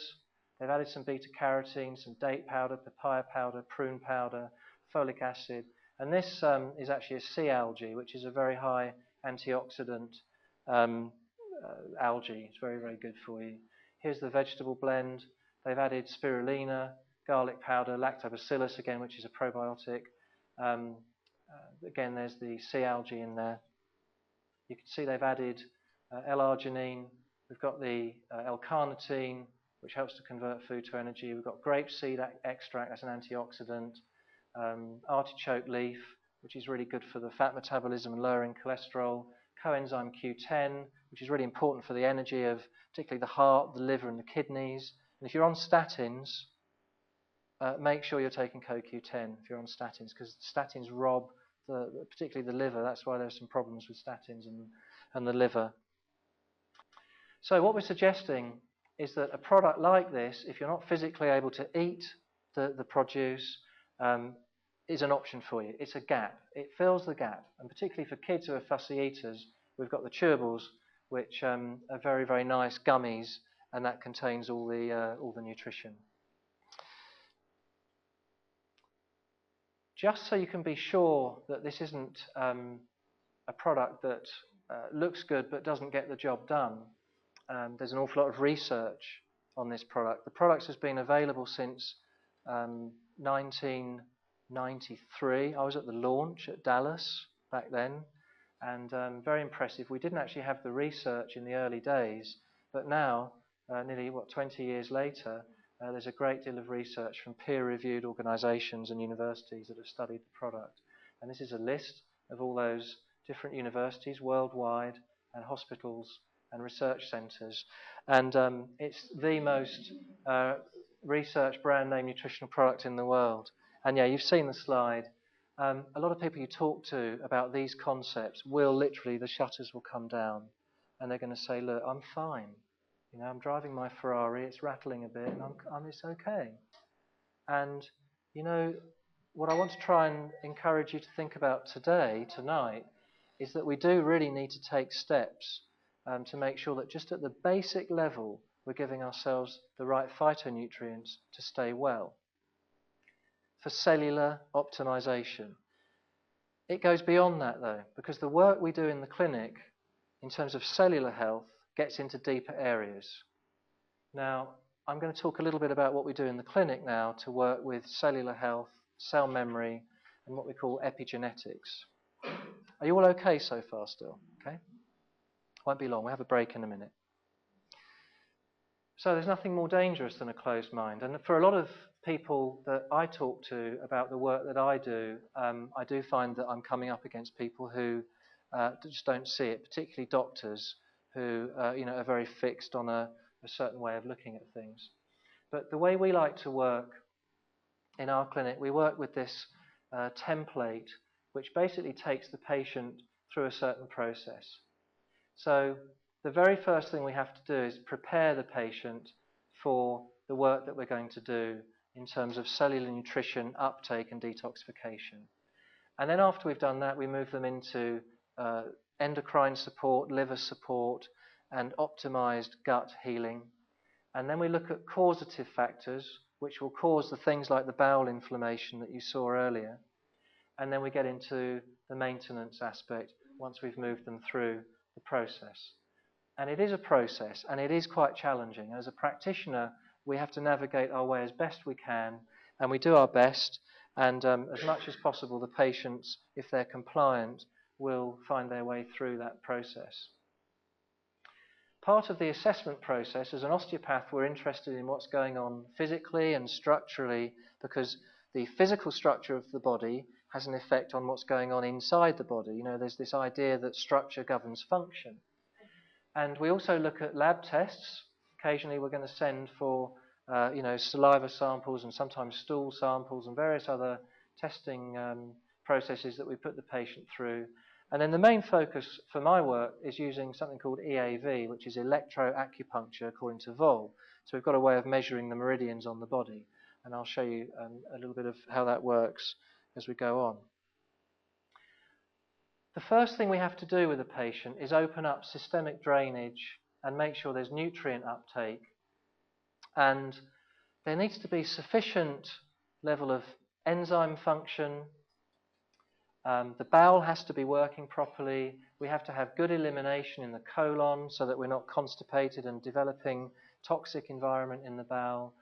they've added some beta-carotene, some date powder, papaya powder, prune powder, folic acid. And this is actually a sea algae, which is a very high antioxidant algae. It's very, very good for you. Here's the vegetable blend. They've added spirulina, garlic powder, lactobacillus again, which is a probiotic. Again, there's the sea algae in there. You can see they've added L-arginine. We've got the L-carnitine, which helps to convert food to energy. We've got grapeseed extract as an antioxidant. Artichoke leaf, which is really good for the fat metabolism and lowering cholesterol. Coenzyme Q10, which is really important for the energy of particularly the heart, the liver and the kidneys. And if you're on statins, make sure you're taking CoQ10 if you're on statins, because statins rob particularly the liver. That's why there's some problems with statins and the liver. So what we're suggesting is that a product like this, if you're not physically able to eat the produce, is an option for you. It's a gap. It fills the gap. And particularly for kids who are fussy eaters, we've got the chewables, which are very, very nice gummies, and that contains all the nutrition. Just so you can be sure that this isn't a product that looks good but doesn't get the job done, there's an awful lot of research on this product. The product has been available since 1993. I was at the launch at Dallas back then, and very impressive. We didn't actually have the research in the early days, but now, nearly 20 years later, there's a great deal of research from peer-reviewed organisations and universities that have studied the product. And this is a list of all those different universities worldwide and hospitals and research centres. And it's the most researched brand name nutritional product in the world. And yeah, you've seen the slide. A lot of people you talk to about these concepts will literally, the shutters will come down and they're going to say, look, I'm fine. You know, I'm driving my Ferrari, it's rattling a bit, and it's okay. And, you know, what I want to try and encourage you to think about tonight, is that we do really need to take steps to make sure that just at the basic level, we're giving ourselves the right phytonutrients to stay well. For cellular optimization. It goes beyond that, though, because the work we do in the clinic, in terms of cellular health, gets into deeper areas. Now, I'm going to talk a little bit about what we do in the clinic now to work with cellular health, cell memory, and what we call epigenetics. Are you all okay so far still? Okay? Won't be long. We'll have a break in a minute. So there's nothing more dangerous than a closed mind. And for a lot of people that I talk to about the work that I do find that I'm coming up against people who just don't see it, particularly doctors who are very fixed on a certain way of looking at things. But the way we like to work in our clinic, we work with this template which basically takes the patient through a certain process. So the very first thing we have to do is prepare the patient for the work that we're going to do in terms of cellular nutrition, uptake and detoxification. And then after we've done that, we move them into endocrine support, liver support, and optimized gut healing. And then we look at causative factors, which will cause the things like the bowel inflammation that you saw earlier. And then we get into the maintenance aspect once we've moved them through the process. And it is a process, and it is quite challenging. As a practitioner, we have to navigate our way as best we can, and we do our best. And as much as possible, the patients, if they're compliant, will find their way through that process. Part of the assessment process, as an osteopath, we're interested in what's going on physically and structurally, because the physical structure of the body has an effect on what's going on inside the body. You know, there's this idea that structure governs function. And we also look at lab tests. Occasionally we're going to send for saliva samples and sometimes stool samples and various other testing processes that we put the patient through. And then the main focus for my work is using something called EAV, which is electroacupuncture according to Vol. So we've got a way of measuring the meridians on the body. And I'll show you a little bit of how that works as we go on. The first thing we have to do with a patient is open up systemic drainage and make sure there's nutrient uptake. And there needs to be sufficient level of enzyme function. The bowel has to be working properly. We have to have good elimination in the colon so that we're not constipated and developing toxic environment in the bowel.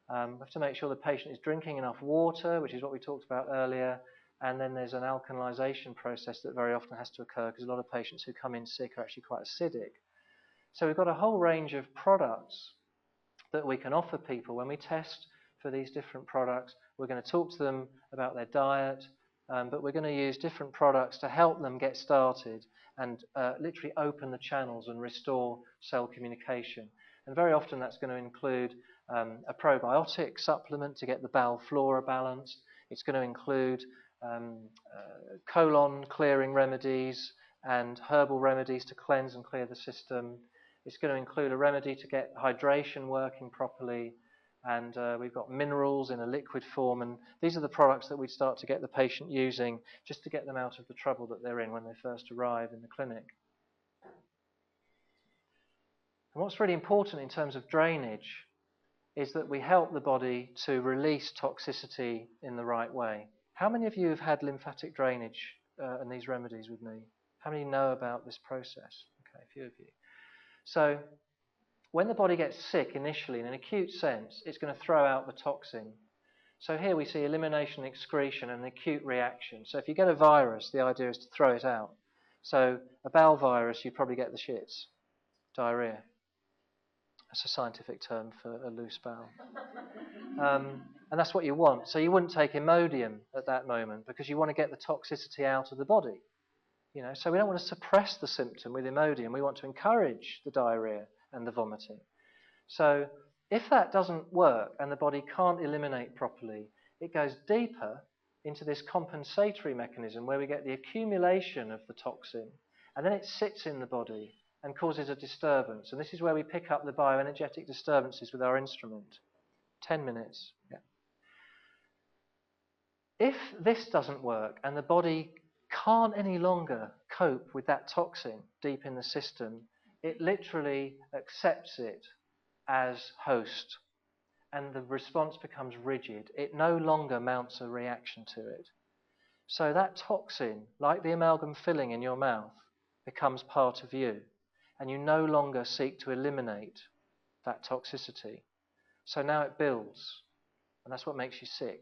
We have to make sure the patient is drinking enough water, which is what we talked about earlier. And then there's an alkalization process that very often has to occur because a lot of patients who come in sick are actually quite acidic. So we've got a whole range of products that we can offer people. When we test for these different products, we're going to talk to them about their diet, but we're going to use different products to help them get started and literally open the channels and restore cell communication. And very often that's going to include a probiotic supplement to get the bowel flora balanced. It's going to include colon clearing remedies and herbal remedies to cleanse and clear the system. It's going to include a remedy to get hydration working properly, and we've got minerals in a liquid form, and these are the products that we'd start to get the patient using just to get them out of the trouble that they're in when they first arrive in the clinic. And what's really important in terms of drainage is that we help the body to release toxicity in the right way. How many of you have had lymphatic drainage and these remedies with me? How many know about this process? Okay, a few of you. So when the body gets sick initially, in an acute sense, it's going to throw out the toxin. So here we see elimination, excretion, and an acute reaction. So if you get a virus, the idea is to throw it out. So a bowel virus, you probably get the shits, diarrhea. That's a scientific term for a loose bowel. And that's what you want. So you wouldn't take Imodium at that moment because you want to get the toxicity out of the body. You know, so we don't want to suppress the symptom with Imodium. We want to encourage the diarrhea and the vomiting. So if that doesn't work and the body can't eliminate properly, it goes deeper into this compensatory mechanism where we get the accumulation of the toxin, and then it sits in the body and causes a disturbance. And this is where we pick up the bioenergetic disturbances with our instrument. 10 minutes. Yeah. If this doesn't work and the body can't any longer cope with that toxin deep in the system, it literally accepts it as host, and the response becomes rigid. It no longer mounts a reaction to it. So that toxin, like the amalgam filling in your mouth, becomes part of you, and you no longer seek to eliminate that toxicity. So now it builds, and that's what makes you sick.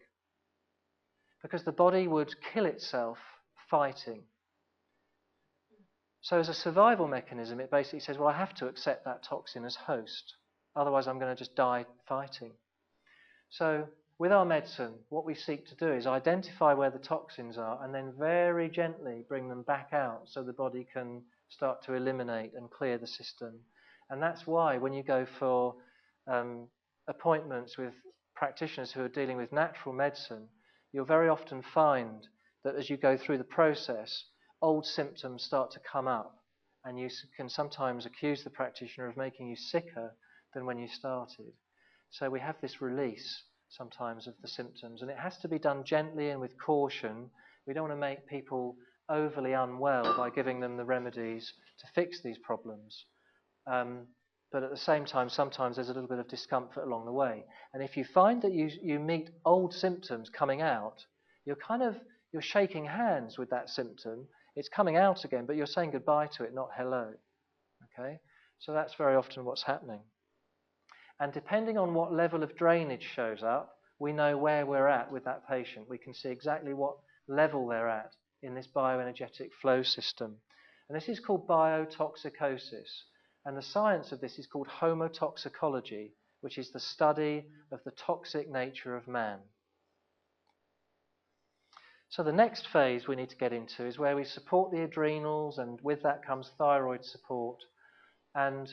Because the body would kill itself fighting. So as a survival mechanism, it basically says, well, I have to accept that toxin as host. Otherwise, I'm going to just die fighting. So with our medicine, what we seek to do is identify where the toxins are and then very gently bring them back out so the body can start to eliminate and clear the system. And that's why when you go for appointments with practitioners who are dealing with natural medicine, you'll very often find that as you go through the process, old symptoms start to come up, and you can sometimes accuse the practitioner of making you sicker than when you started. So we have this release sometimes of the symptoms, and it has to be done gently and with caution. We don't want to make people overly unwell by giving them the remedies to fix these problems. But at the same time, sometimes there's a little bit of discomfort along the way. And if you find that you meet old symptoms coming out, you're shaking hands with that symptom. It's coming out again, but you're saying goodbye to it, not hello. Okay? So that's very often what's happening. And depending on what level of drainage shows up, we know where we're at with that patient. We can see exactly what level they're at in this bioenergetic flow system. And this is called biotoxicosis. And the science of this is called homotoxicology, which is the study of the toxic nature of man. So the next phase we need to get into is where we support the adrenals, and with that comes thyroid support. And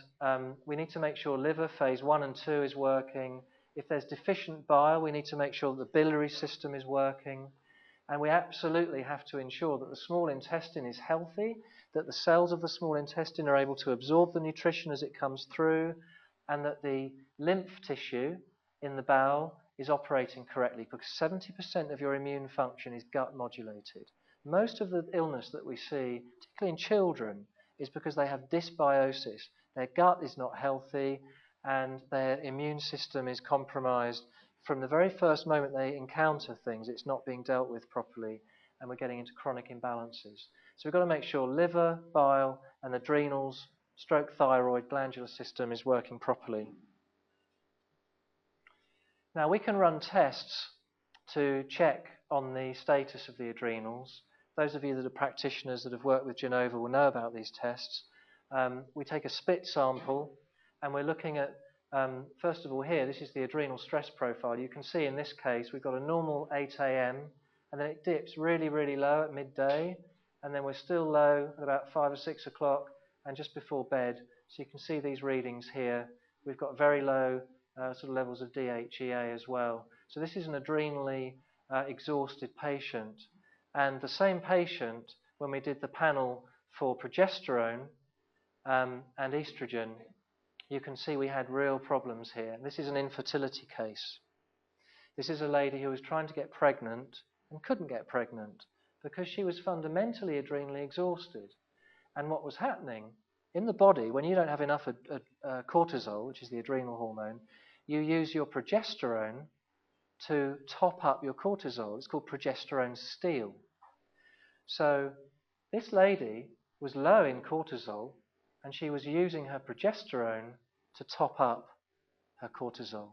we need to make sure liver phase 1 and 2 is working. If there's deficient bile, we need to make sure that the biliary system is working. And we absolutely have to ensure that the small intestine is healthy, that the cells of the small intestine are able to absorb the nutrition as it comes through, and that the lymph tissue in the bowel is operating correctly, because 70% of your immune function is gut modulated. Most of the illness that we see, particularly in children, is because they have dysbiosis. Their gut is not healthy and their immune system is compromised. From the very first moment they encounter things, it's not being dealt with properly, and we're getting into chronic imbalances. So we've got to make sure liver, bile, and adrenals, stroke thyroid, glandular system is working properly. Now we can run tests to check on the status of the adrenals. Those of you that are practitioners that have worked with Genova will know about these tests. We take a spit sample and we're looking at, first of all here, this is the adrenal stress profile. You can see in this case we've got a normal 8 a.m. and then it dips really, really low at midday, and then we're still low at about 5 or 6 o'clock and just before bed. So you can see these readings here. We've got very low sort of levels of DHEA as well. So this is an adrenally exhausted patient. And the same patient, when we did the panel for progesterone and estrogen, you can see we had real problems here. This is an infertility case. This is a lady who was trying to get pregnant and couldn't get pregnant because she was fundamentally adrenally exhausted. And what was happening in the body, when you don't have enough cortisol, which is the adrenal hormone, you use your progesterone to top up your cortisol. It's called progesterone steal. So this lady was low in cortisol and she was using her progesterone to top up her cortisol.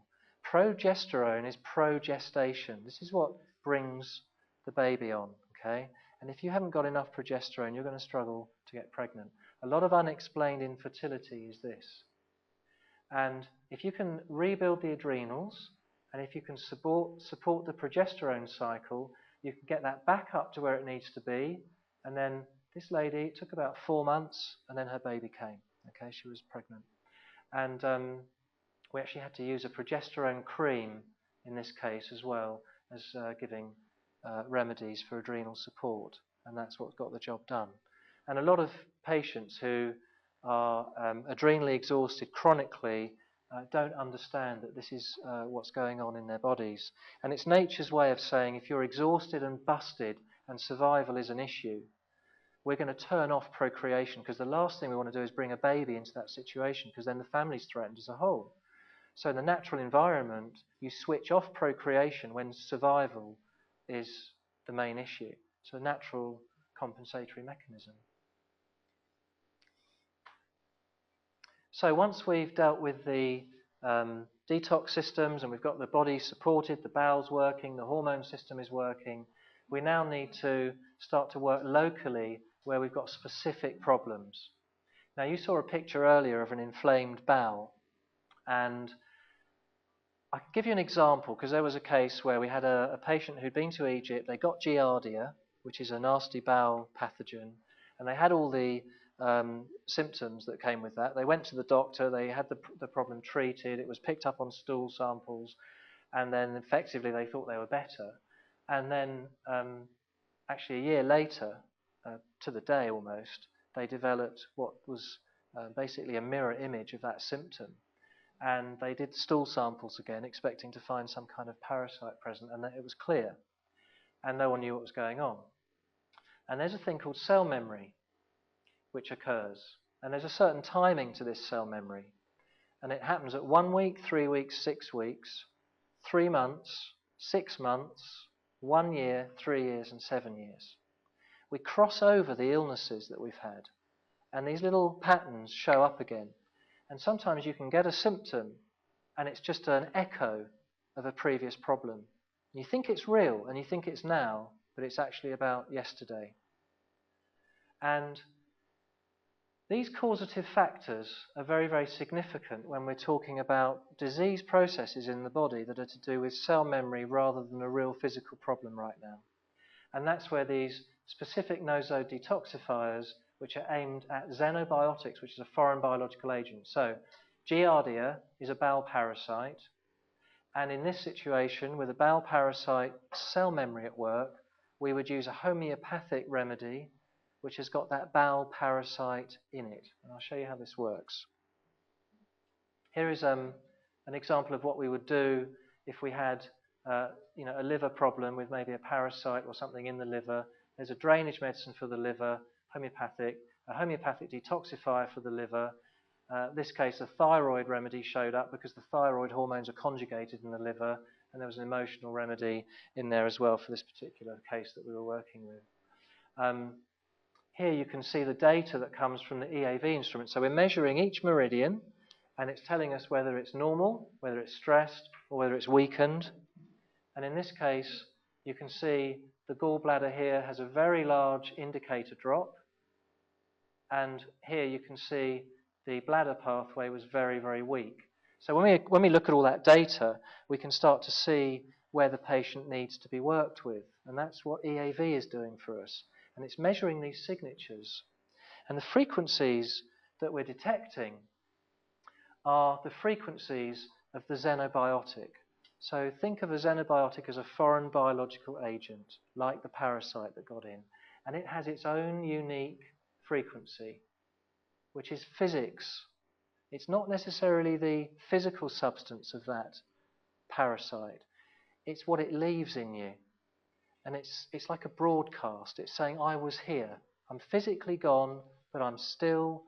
Progesterone is progestation. This is what brings the baby on, okay? And if you haven't got enough progesterone, you're going to struggle to get pregnant. A lot of unexplained infertility is this. And if you can rebuild the adrenals, and if you can support the progesterone cycle, you can get that back up to where it needs to be. And then this lady, it took about 4 months, and then her baby came. Okay, she was pregnant. And we actually had to use a progesterone cream in this case as well as giving remedies for adrenal support. And that's what got the job done. And a lot of patients who are adrenally exhausted chronically don't understand that this is what's going on in their bodies. And it's nature's way of saying if you're exhausted and busted and survival is an issue, we're going to turn off procreation, because the last thing we want to do is bring a baby into that situation, because then the family's threatened as a whole. So in the natural environment, you switch off procreation when survival is the main issue. So a natural compensatory mechanism. So once we've dealt with the detox systems and we've got the body supported, the bowels working, the hormone system is working, we now need to start to work locally where we've got specific problems. Now you saw a picture earlier of an inflamed bowel, and I can give you an example because there was a case where we had a patient who'd been to Egypt. They got Giardia, which is a nasty bowel pathogen, and they had all the symptoms that came with that. They went to the doctor, they had the problem treated, it was picked up on stool samples, and then effectively they thought they were better. And then actually a year later, to the day almost, they developed what was basically a mirror image of that symptom. And they did stool samples again, expecting to find some kind of parasite present, and it was clear. And no one knew what was going on. And there's a thing called cell memory, which occurs. And there's a certain timing to this cell memory. And it happens at 1 week, 3 weeks, 6 weeks, 3 months, 6 months, 1 year, 3 years, and 7 years. We cross over the illnesses that we've had. And these little patterns show up again. And sometimes you can get a symptom and it's just an echo of a previous problem. And you think it's real and you think it's now, but it's actually about yesterday. And these causative factors are very, very significant when we're talking about disease processes in the body that are to do with cell memory rather than a real physical problem right now. And that's where these specific nosode detoxifiers, which are aimed at xenobiotics, which is a foreign biological agent. So Giardia is a bowel parasite, and in this situation, with a bowel parasite cell memory at work, we would use a homeopathic remedy which has got that bowel parasite in it. And I'll show you how this works. Here is an example of what we would do if we had a liver problem with maybe a parasite or something in the liver. There's a drainage medicine for the liver, homeopathic, a homeopathic detoxifier for the liver. This case, a thyroid remedy showed up because the thyroid hormones are conjugated in the liver, and there was an emotional remedy in there as well for this particular case that we were working with. Here you can see the data that comes from the EAV instrument. So we're measuring each meridian, and it's telling us whether it's normal, whether it's stressed, or whether it's weakened. And in this case, you can see the gallbladder here has a very large indicator drop. And here you can see the bladder pathway was very, very weak. So when we look at all that data, we can start to see where the patient needs to be worked with. And that's what EAV is doing for us. And it's measuring these signatures. And the frequencies that we're detecting are the frequencies of the xenobiotic. So think of a xenobiotic as a foreign biological agent, like the parasite that got in. And it has its own unique frequency, which is physics. It's not necessarily the physical substance of that parasite. It's what it leaves in you. And it's like a broadcast. It's saying, I was here. I'm physically gone, but I'm still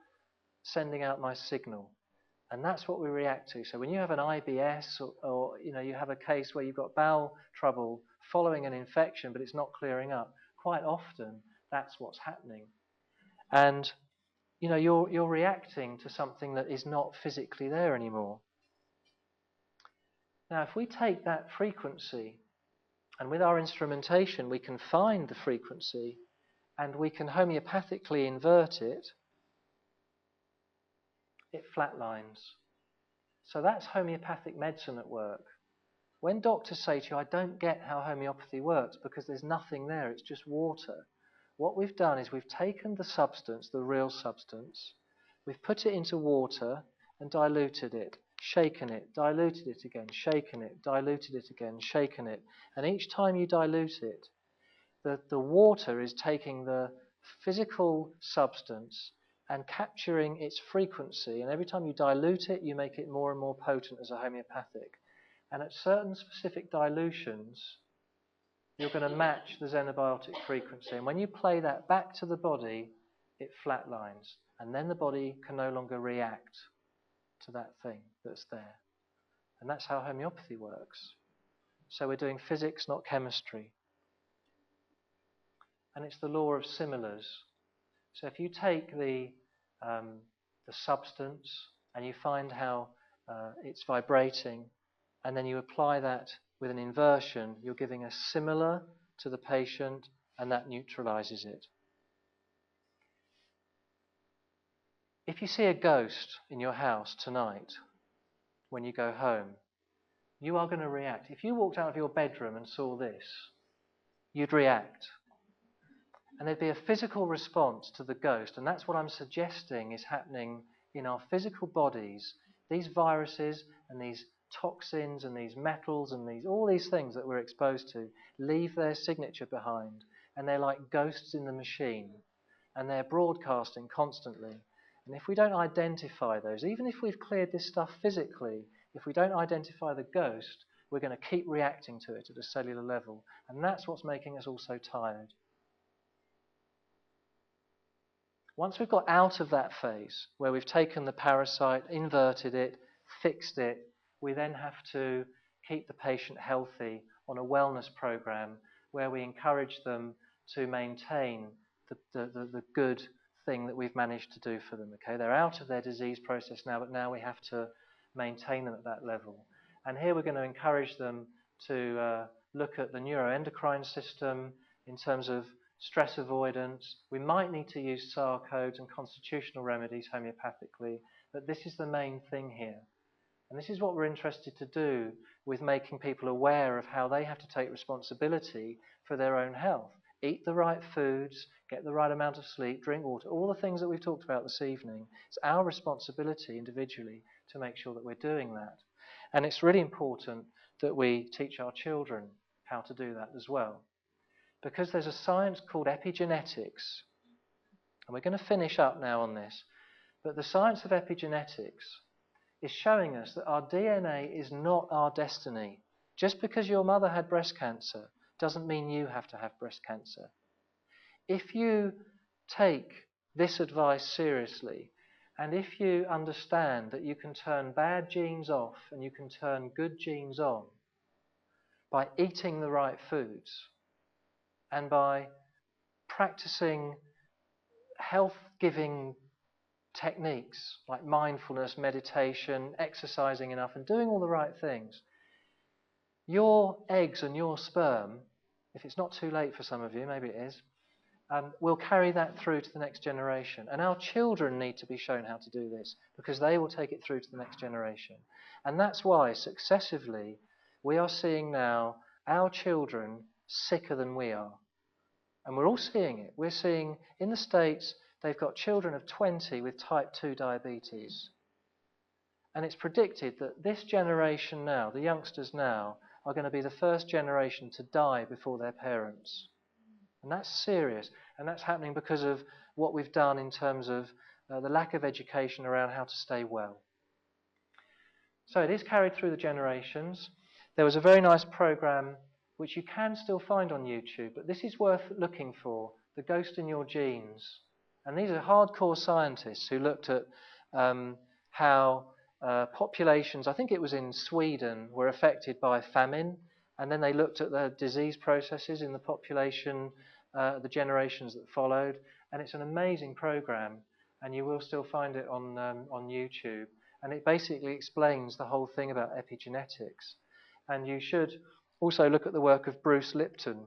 sending out my signal. And that's what we react to. So when you have an IBS or you have a case where you've got bowel trouble following an infection, but it's not clearing up, quite often that's what's happening. And you're reacting to something that is not physically there anymore. Now, if we take that frequency, and with our instrumentation we can find the frequency, and we can homeopathically invert it, it flatlines. So that's homeopathic medicine at work. When doctors say to you, I don't get how homeopathy works because there's nothing there, it's just water. What we've done is we've taken the substance, the real substance, we've put it into water and diluted it, shaken it, diluted it again, shaken it, diluted it again, shaken it. And each time you dilute it, the water is taking the physical substance and capturing its frequency. And every time you dilute it, you make it more and more potent as a homeopathic. And at certain specific dilutions, you're going to match the xenobiotic frequency. And when you play that back to the body, it flatlines. And then the body can no longer react to that thing that's there. And that's how homeopathy works. So we're doing physics, not chemistry. And it's the law of similars. So if you take the substance and you find how it's vibrating, and then you apply that with an inversion, you're giving a similar to the patient, and that neutralizes it. If you see a ghost in your house tonight, when you go home, you are going to react. If you walked out of your bedroom and saw this, you'd react. And there'd be a physical response to the ghost, and that's what I'm suggesting is happening in our physical bodies. These viruses and these toxins and these metals and all these things that we're exposed to leave their signature behind, and they're like ghosts in the machine, and they're broadcasting constantly. And if we don't identify those, even if we've cleared this stuff physically, if we don't identify the ghost, we're going to keep reacting to it at a cellular level, and that's what's making us all so tired. Once we've got out of that phase, where we've taken the parasite, inverted it, fixed it, we then have to keep the patient healthy on a wellness program where we encourage them to maintain the good thing that we've managed to do for them. Okay, they're out of their disease process now, but now we have to maintain them at that level. And here we're going to encourage them to look at the neuroendocrine system in terms of stress avoidance. We might need to use SAR codes and constitutional remedies homeopathically, but this is the main thing here. And this is what we're interested to do with making people aware of how they have to take responsibility for their own health. Eat the right foods, get the right amount of sleep, drink water, all the things that we've talked about this evening. It's our responsibility individually to make sure that we're doing that. And it's really important that we teach our children how to do that as well. because there's a science called epigenetics, and we're going to finish up now on this, but the science of epigenetics is showing us that our DNA is not our destiny. Just because your mother had breast cancer doesn't mean you have to have breast cancer. If you take this advice seriously, and if you understand that you can turn bad genes off and you can turn good genes on by eating the right foods and by practicing health-giving techniques like mindfulness, meditation, exercising enough, and doing all the right things, your eggs and your sperm, if it's not too late for some of you, maybe it is, will carry that through to the next generation. And our children need to be shown how to do this because they will take it through to the next generation. And that's why, successively, we are seeing now our children sicker than we are. And we're all seeing it. We're seeing, in the States, they've got children of 20 with type 2 diabetes. And it's predicted that this generation now, the youngsters now, are going to be the first generation to die before their parents. And that's serious. And that's happening because of what we've done in terms of the lack of education around how to stay well. So it is carried through the generations. There was a very nice program which you can still find on YouTube, but this is worth looking for, The Ghost in Your Genes. And these are hardcore scientists who looked at how populations, I think it was in Sweden, were affected by famine, and then they looked at the disease processes in the population, the generations that followed, and it's an amazing program, and you will still find it on YouTube, and it basically explains the whole thing about epigenetics. And you should also look at the work of Bruce Lipton,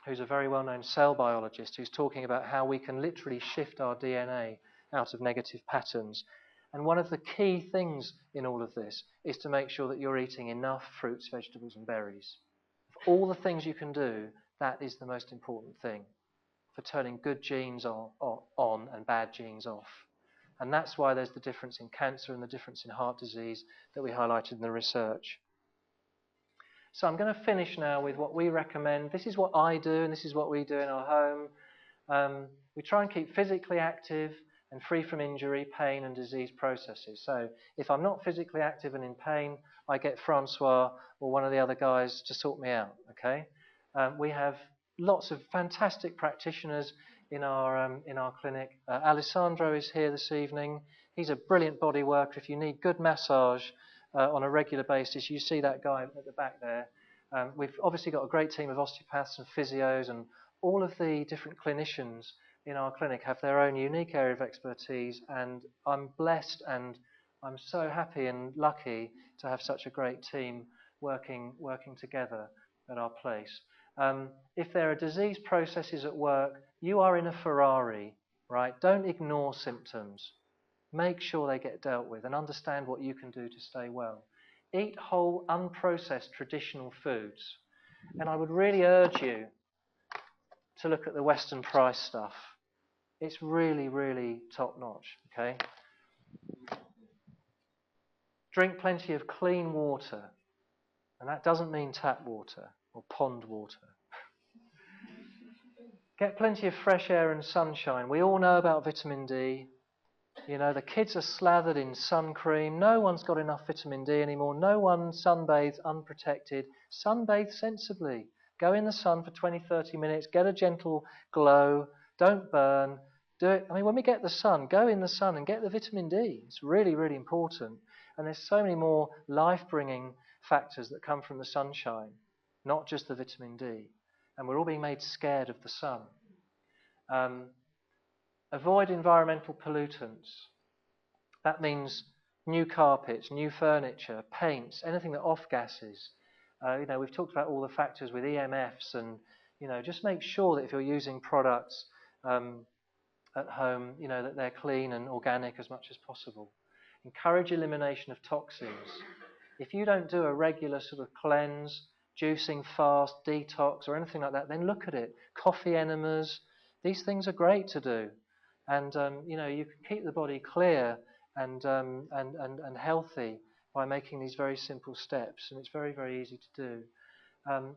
who's a very well-known cell biologist, who's talking about how we can literally shift our DNA out of negative patterns. And one of the key things in all of this is to make sure that you're eating enough fruits, vegetables, and berries. Of all the things you can do, that is the most important thing for turning good genes on and bad genes off. And that's why there's the difference in cancer and the difference in heart disease that we highlighted in the research. So I'm going to finish now with what we recommend. This is what I do, and this is what we do in our home. We try and keep physically active and free from injury, pain, and disease processes. So if I'm not physically active and in pain, I get Francois or one of the other guys to sort me out, okay? We have lots of fantastic practitioners in our clinic. Alessandro is here this evening. He's a brilliant body worker. If you need good massage on a regular basis, you see that guy at the back there. We've obviously got a great team of osteopaths and physios, and all of the different clinicians in our clinic have their own unique area of expertise, and I'm blessed and I'm so happy and lucky to have such a great team working together at our place. If there are disease processes at work, you are in a Ferrari, right? Don't ignore symptoms. Make sure they get dealt with and understand what you can do to stay well. Eat whole, unprocessed, traditional foods. And I would really urge you to look at the Western price stuff. It's really, really top-notch, okay? Drink plenty of clean water. And that doesn't mean tap water or pond water. Get plenty of fresh air and sunshine. We all know about vitamin D. You know, the kids are slathered in sun cream. No one's got enough vitamin D anymore. No one sunbathes unprotected. Sunbathe sensibly. Go in the sun for 20, 30 minutes. Get a gentle glow. Don't burn. Do it. I mean, when we get the sun, go in the sun and get the vitamin D. It's really, really important. And there's so many more life-bringing factors that come from the sunshine, not just the vitamin D. And we're all being made scared of the sun. Avoid environmental pollutants. That means new carpets, new furniture, paints, anything that off-gases. We've talked about all the factors with EMFs, and just make sure that if you're using products at home, that they're clean and organic as much as possible. Encourage elimination of toxins. If you don't do a regular sort of cleanse, juicing fast, detox, or anything like that, then look at it. Coffee enemas, these things are great to do. And you can keep the body clear and healthy by making these very simple steps, and it's very, very easy to do.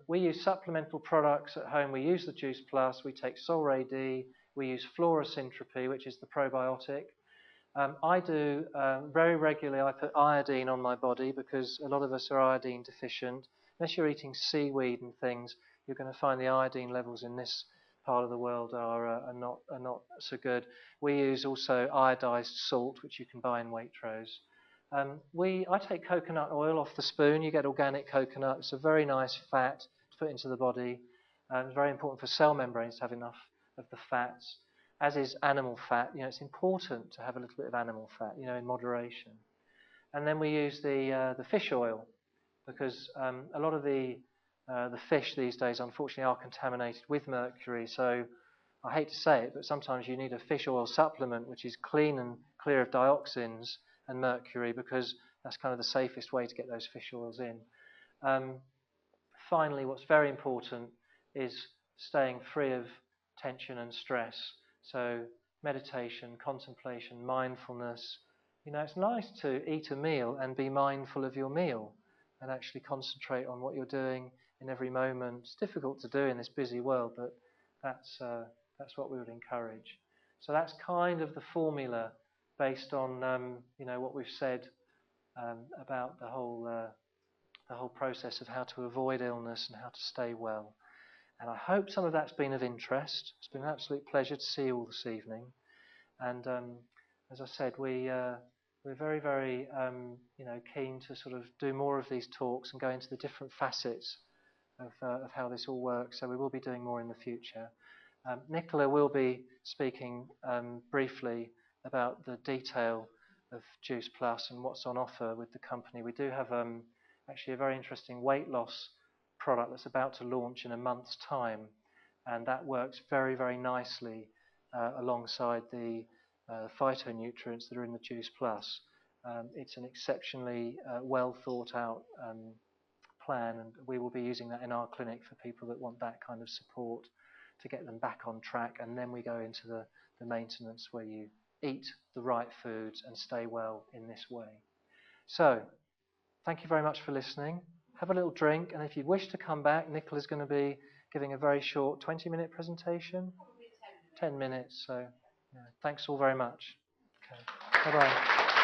We use supplemental products at home. We use the Juice Plus. We take Solray D. We use Fluorosintropy, which is the probiotic. I do very regularly. I put iodine on my body because a lot of us are iodine deficient. Unless you're eating seaweed and things, you're going to find the iodine levels in this part of the world are not so good. We use also iodized salt, which you can buy in Waitrose. I take coconut oil off the spoon. You get organic coconut. It's a very nice fat to put into the body. It's very important for cell membranes to have enough of the fats, as is animal fat. It's important to have a little bit of animal fat, in moderation. And then we use the fish oil because a lot of the fish these days, unfortunately, are contaminated with mercury. So I hate to say it, but sometimes you need a fish oil supplement which is clean and clear of dioxins and mercury, because that's kind of the safest way to get those fish oils in. Finally, what's very important is staying free of tension and stress. So meditation, contemplation, mindfulness. It's nice to eat a meal and be mindful of your meal and actually concentrate on what you're doing in every moment. It's difficult to do in this busy world, but that's what we would encourage. So that's kind of the formula based on what we've said about the whole process of how to avoid illness and how to stay well. And I hope some of that's been of interest. It's been an absolute pleasure to see you all this evening. And as I said, we're very, very keen to sort of do more of these talks and go into the different facets of how this all works. So we will be doing more in the future. Nicola will be speaking briefly about the detail of Juice Plus and what's on offer with the company. We do have actually a very interesting weight loss product that's about to launch in a month's time, and that works very, very nicely alongside the phytonutrients that are in the Juice Plus. It's an exceptionally well thought out plan, and we will be using that in our clinic for people that want that kind of support to get them back on track. And then we go into the maintenance where you eat the right foods and stay well in this way. So thank you very much for listening. Have a little drink, and if you wish to come back, Nicola's going to be giving a very short 20-minute presentation. 10 minutes. So thanks all very much. Okay. Bye-bye.